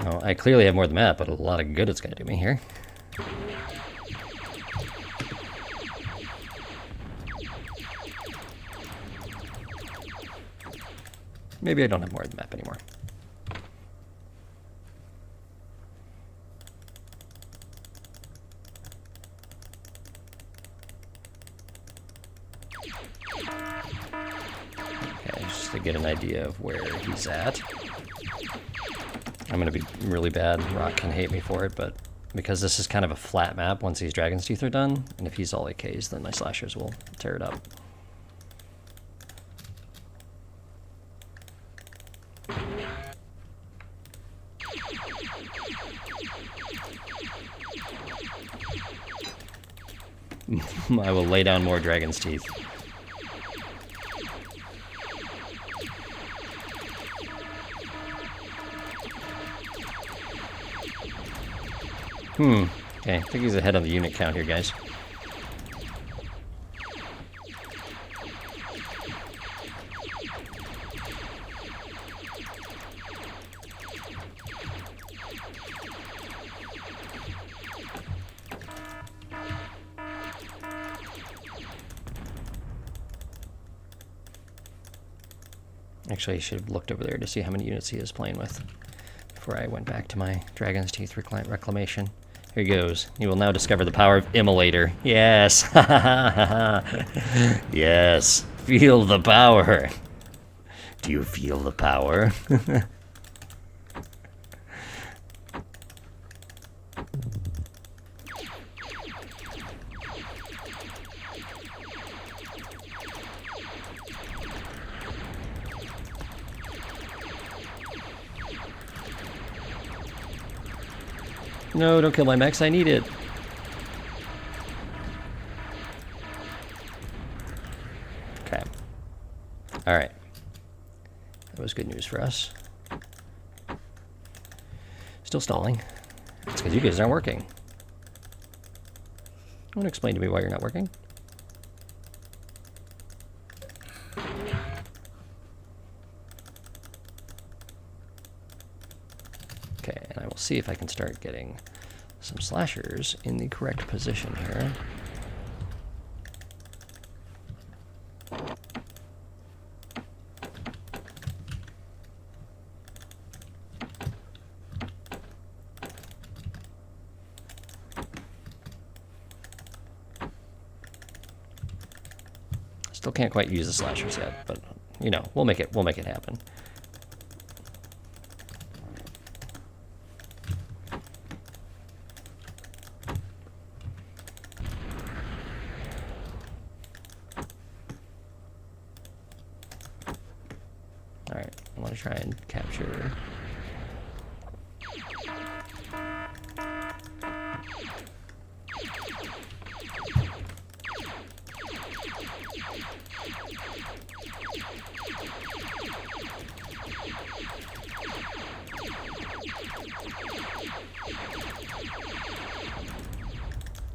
Oh, I clearly have more than that, but a lot of good it's going to do me here. Maybe I don't have more of the map anymore. Okay, just to get an idea of where he's at. I'm going to be really bad. Rock can hate me for it, but because this is kind of a flat map once these Dragon's Teeth are done, and if he's all AKs, then my slashers will tear it up. I will lay down more Dragon's Teeth. Okay, I think he's ahead on the unit count here, guys. Actually, I should have looked over there to see how many units he is playing with before I went back to my Dragon's Teeth reclamation. Here he goes. You will now discover the power of Immolator. Yes! Yes! Feel the power! Do you feel the power? No, don't kill my mechs, I need it. Okay. Alright. That was good news for us. Still stalling. It's because you guys aren't working. Want to explain to me why you're not working? Okay, and I will see if I can start getting some slashers in the correct position here. Still can't quite use the slashers yet, but you know, we'll make it happen. Alright, I want to try and capture...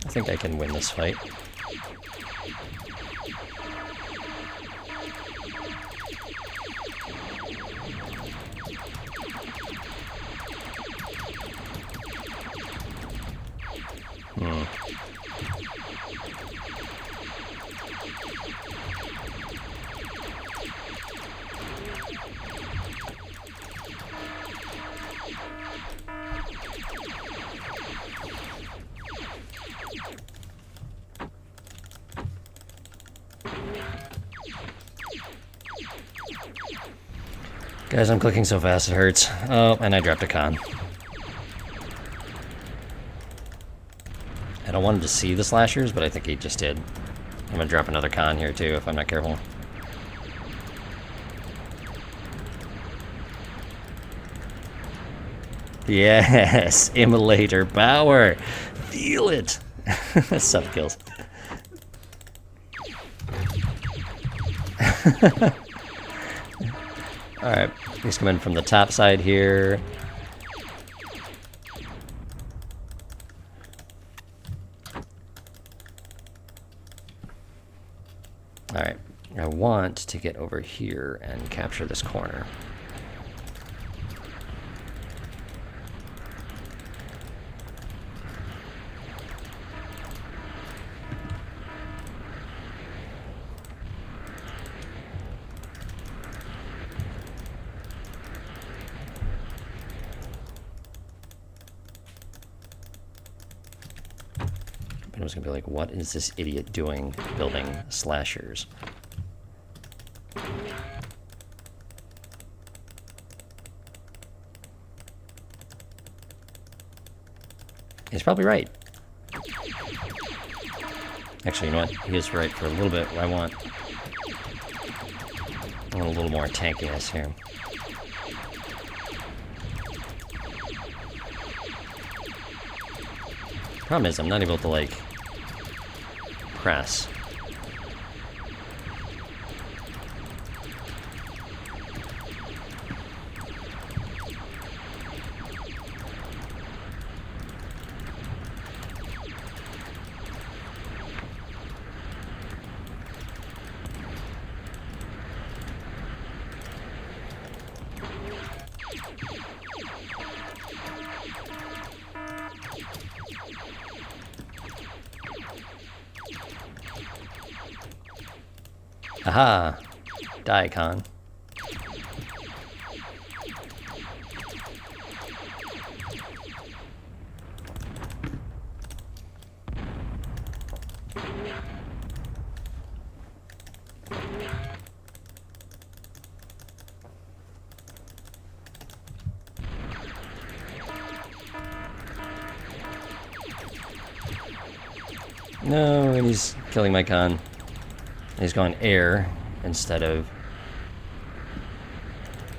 I think I can win this fight. Guys, I'm clicking so fast it hurts. Oh, and I dropped a con. I don't want him to see the slashers, but I think he just did. I'm gonna drop another con here too if I'm not careful. Yes, Immolator power. Feel it. Sub kills. Alright, he's coming from the top side here. Alright, I want to get over here and capture this corner. and was going to be like, what is this idiot doing building slashers? He's probably right. Actually, you know what? He is right for a little bit. I want a little more tankiness here. Problem is, I'm not able to, like, press. Aha! Daikon. No, and he's killing my con. He's going air instead of...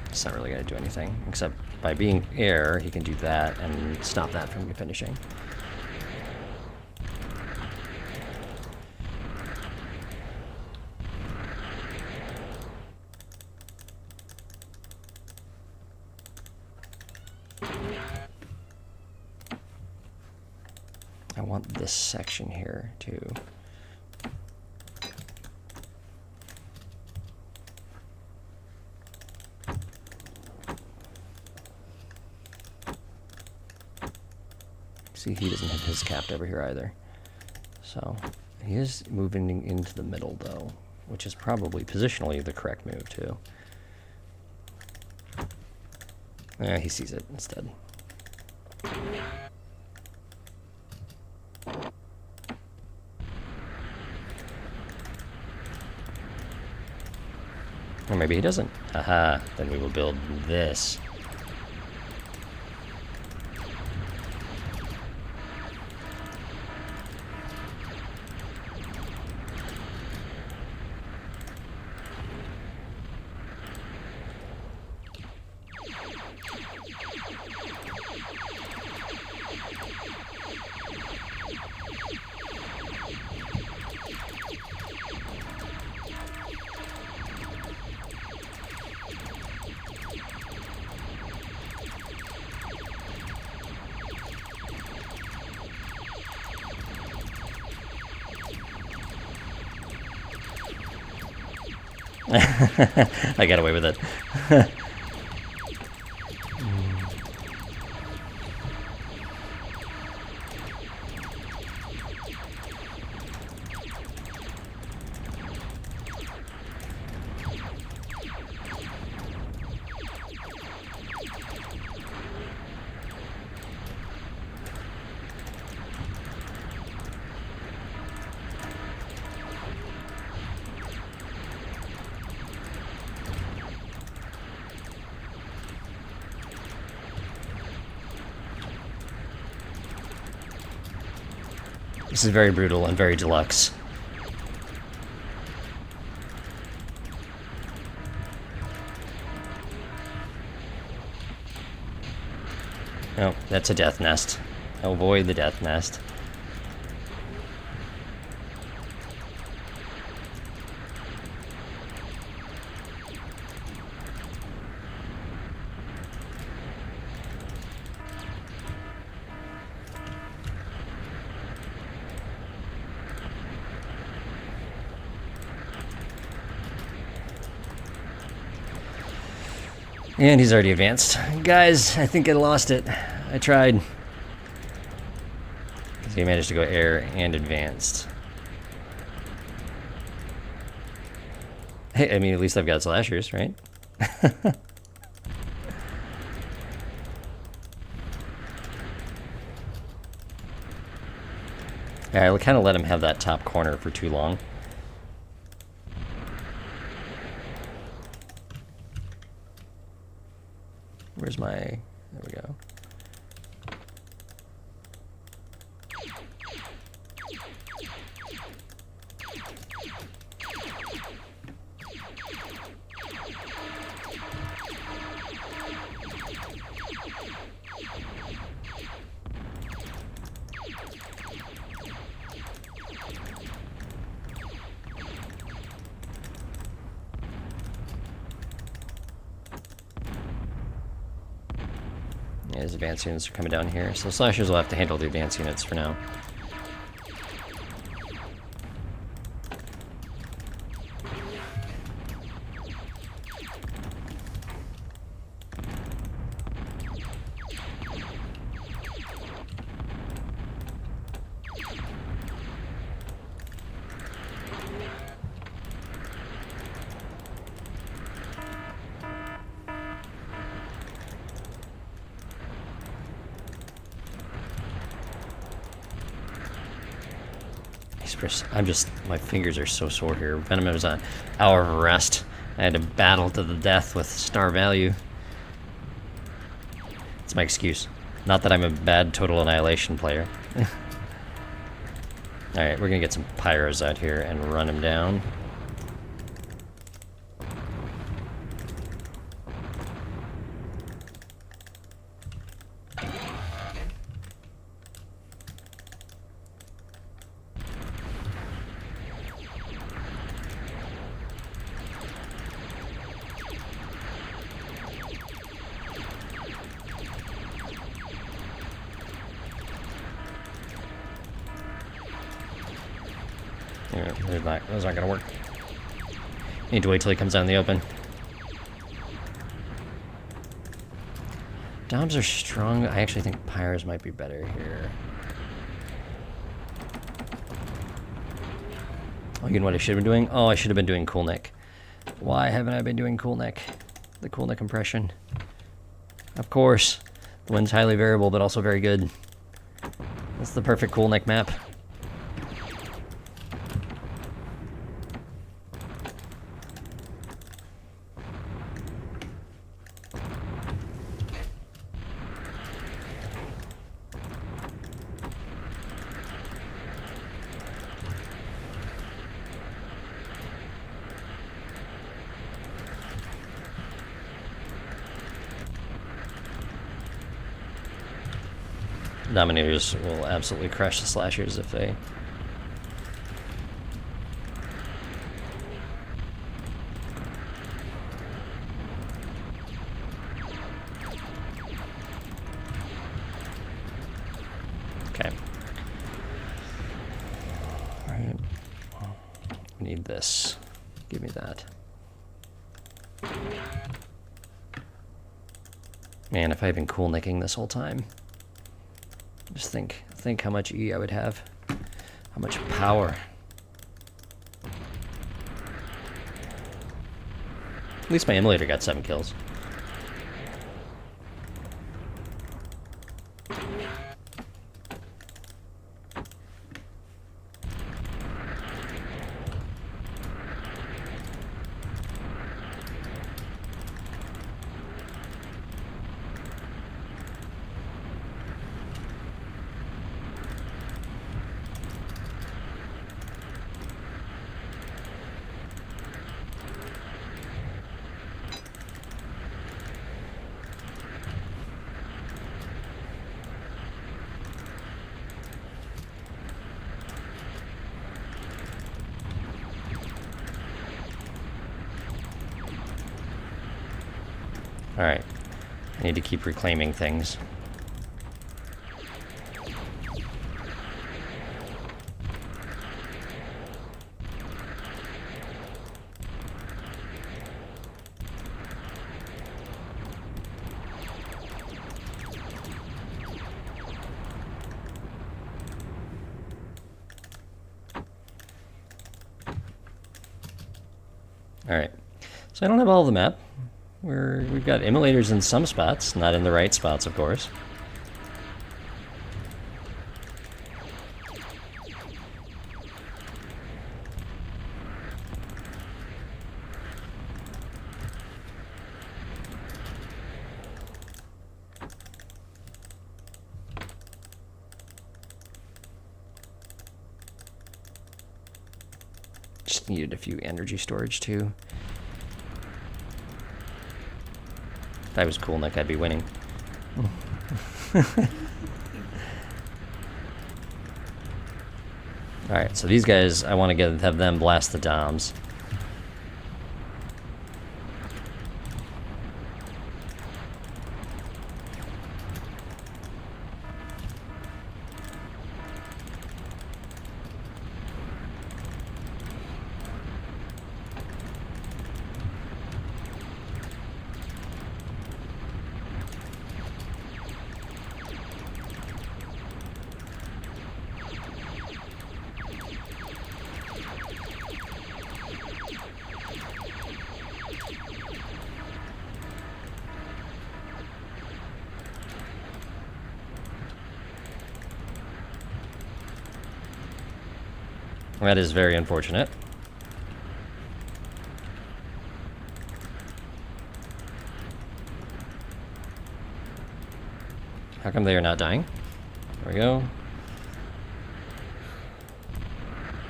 It's not really going to do anything, except by being air, he can do that and stop that from finishing. I want this section here, too. See, he doesn't have his capped over here either. So, he is moving into the middle, though, which is probably positionally the correct move, too. He sees it instead. Or maybe he doesn't. Aha, then we will build this. I got away with it. This is very brutal and very deluxe. Oh, that's a death nest. Avoid the death nest. And he's already advanced. Guys, I think I lost it. I tried. He managed to go air and advanced. Hey, I mean, at least I've got slashers, right? Yeah, I kind of let him have that top corner for too long. Where's my... There we go. Yeah, his advanced units are coming down here, so slashers will have to handle the advanced units for now. My fingers are so sore here. Venom was an hour of rest. I had to battle to the death with star value. It's my excuse. Not that I'm a bad total annihilation player. Alright, we're gonna get some pyros out here and run him down. Those aren't gonna work. Need to wait till he comes out in the open. Doms are strong. I actually think pyros might be better here. Oh, you know what I should have been doing? Oh, I should have been doing Cool Neck. Why haven't I been doing Cool Neck? The Cool Neck impression. Of course. The wind's highly variable, but also very good. That's the perfect Cool Neck map. Dominators will absolutely crush the slashers if they... Okay. Alright. Need this. Give me that. Man, if I had been cool nicking this whole time. Just think how much E I would have. How much power. At least my emulator got 7 kills. Alright, I need to keep reclaiming things. Alright, so I don't have all of the map. We've got emulators in some spots, not in the right spots, of course. Just needed a few energy storage too. If I was Cool Neck, I'd be winning. Alright, so these guys, I want to have them blast the Doms. That is very unfortunate. How come they are not dying? There we go.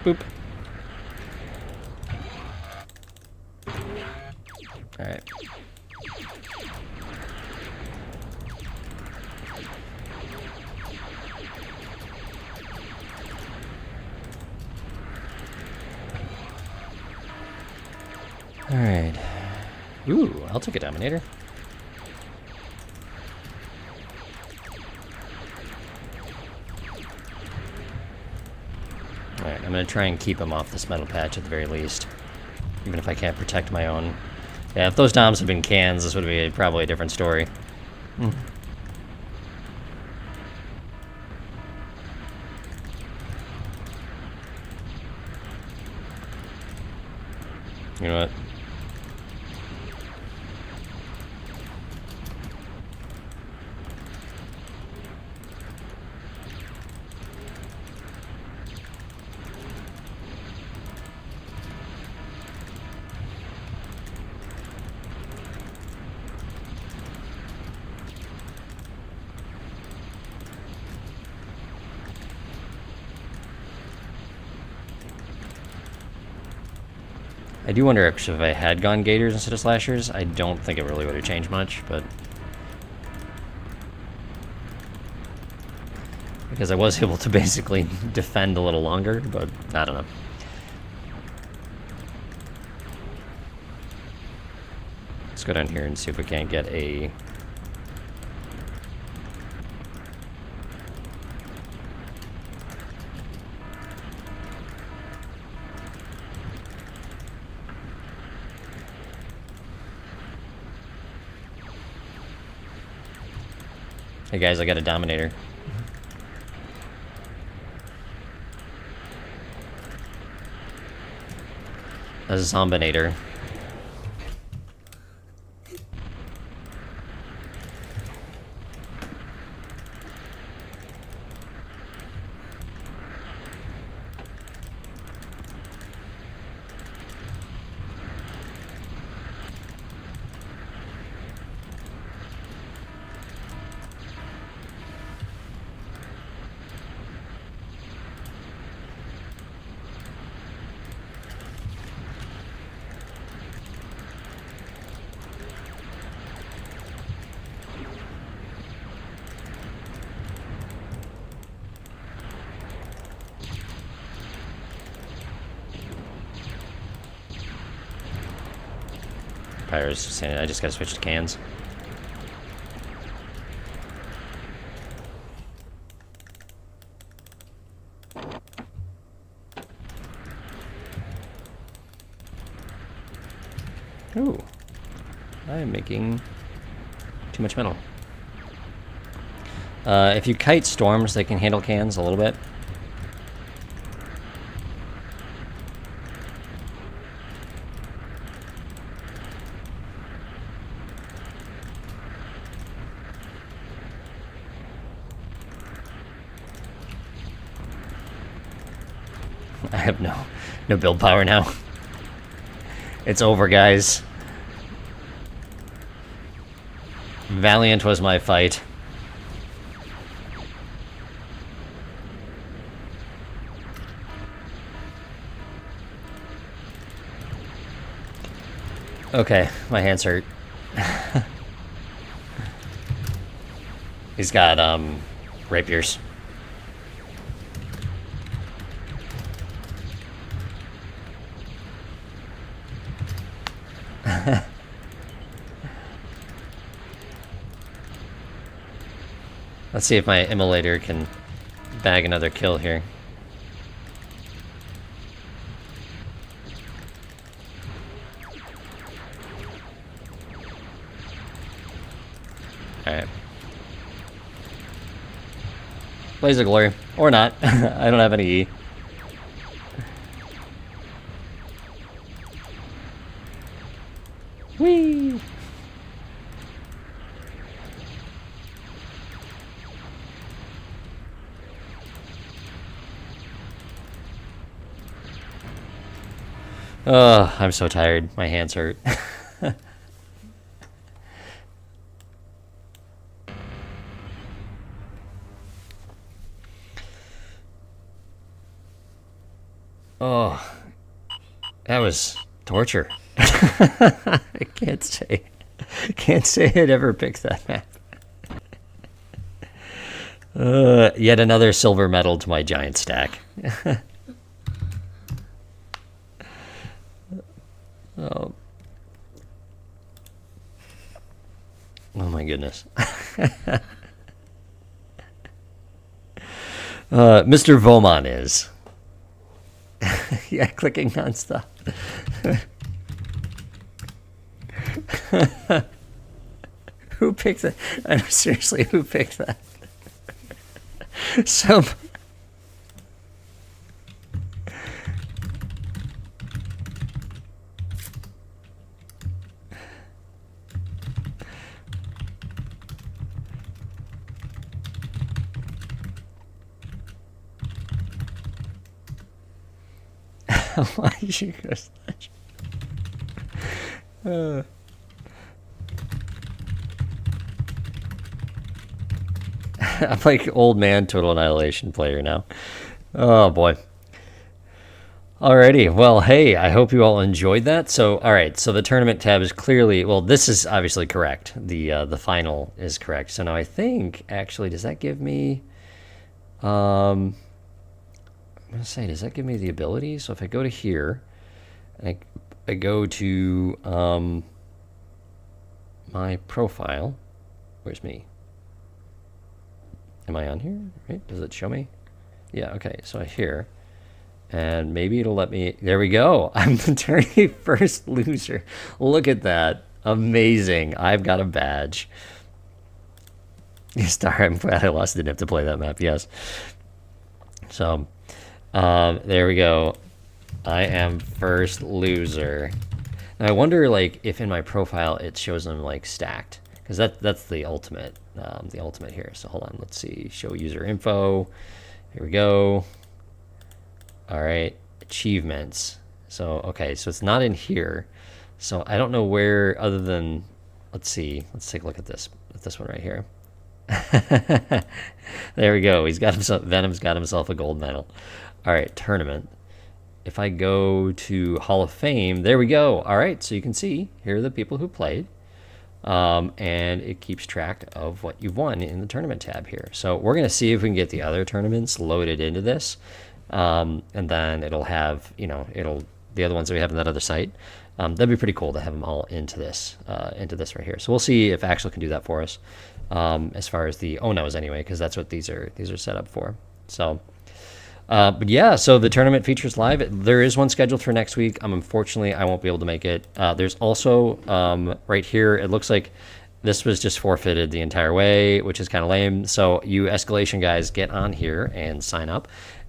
Boop. Alright. Alright. Ooh, I'll take a Dominator. Alright, I'm gonna try and keep him off this metal patch at the very least. Even if I can't protect my own. Yeah, if those Doms had been cans, this would be probably a different story. You know what? I do wonder if I had gone Gators instead of Slashers, I don't think it really would have changed much, but... because I was able to basically defend a little longer, but I don't know. Let's go down here and see if we can't get a... Hey guys, I got a Dominator. A Zombinator. Pyro's saying I just gotta switch to cans. Ooh. I am making too much metal. If you kite storms, they can handle cans a little bit. I have no build power now. It's over, guys. Valiant was my fight. Okay, my hands hurt. He's got rapiers. Let's see if my immolator can bag another kill here. Alright. Blaze of Glory. Or not. I don't have any E. Whee! Oh, I'm so tired. My hands hurt. Oh, that was torture. I can't say it ever picks that map. Yet another silver medal to my giant stack. Oh my goodness. Mr. Vomon is. Yeah, clicking nonstop. Who picked that? I know, seriously, who picked that? Some. Why did you go such? I'm like old man Total Annihilation player now. Oh boy. Alrighty, well, hey, I hope you all enjoyed that. So, all right, so the tournament tab is clearly, well, this is obviously correct. The final is correct. So now I think, actually, does that give me, I'm gonna say, does that give me the ability? So if I go to here, and I go to my profile, where's me? Am I on here? Right? Does it show me? Yeah, okay, so here. And maybe it'll let me, there we go. I'm the 31st loser. Look at that. Amazing. I've got a badge. Star, I'm glad I lost, didn't have to play that map, yes. So, there we go. I am first loser. Now I wonder, like, if in my profile it shows them like stacked, because that's the ultimate here. So hold on, let's see. Show user info. Here we go. All right, achievements. So okay, so it's not in here. So I don't know where other than, let's see. Let's take a look at this one right here. There we go. He's got himself, Venom's got himself a gold medal. All right, tournament. If I go to Hall of Fame, there we go. All right, so you can see here are the people who played, and it keeps track of what you've won in the tournament tab here. So we're gonna see if we can get the other tournaments loaded into this, and then it'll have, you know, the other ones that we have on that other site. That'd be pretty cool to have them all into this right here. So we'll see if Axel can do that for us, as far as the ONOs anyway, because that's what these are set up for. So. But yeah, so the tournament features live. There is one scheduled for next week. Unfortunately, I won't be able to make it. There's also, right here, it looks like this was just forfeited the entire way, which is kind of lame. So you Escalation guys, get on here and sign up.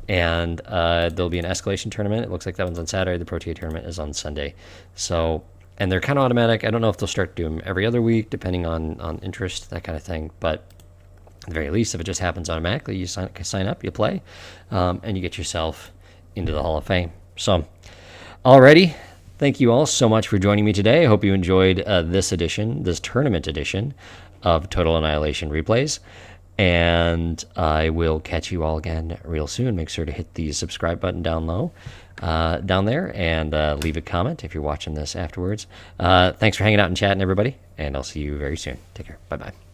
And there'll be an Escalation tournament. It looks like that one's on Saturday. The ProTA tournament is on Sunday. So, and they're kind of automatic. I don't know if they'll start doing them every other week, depending on interest, that kind of thing. But at the very least, if it just happens automatically, you sign up, you play, and you get yourself into the Hall of Fame. So, alrighty, thank you all so much for joining me today. I hope you enjoyed this tournament edition of Total Annihilation Replays. And I will catch you all again real soon. Make sure to hit the subscribe button down low, down there, and leave a comment if you're watching this afterwards. Thanks for hanging out and chatting, everybody, and I'll see you very soon. Take care. Bye-bye.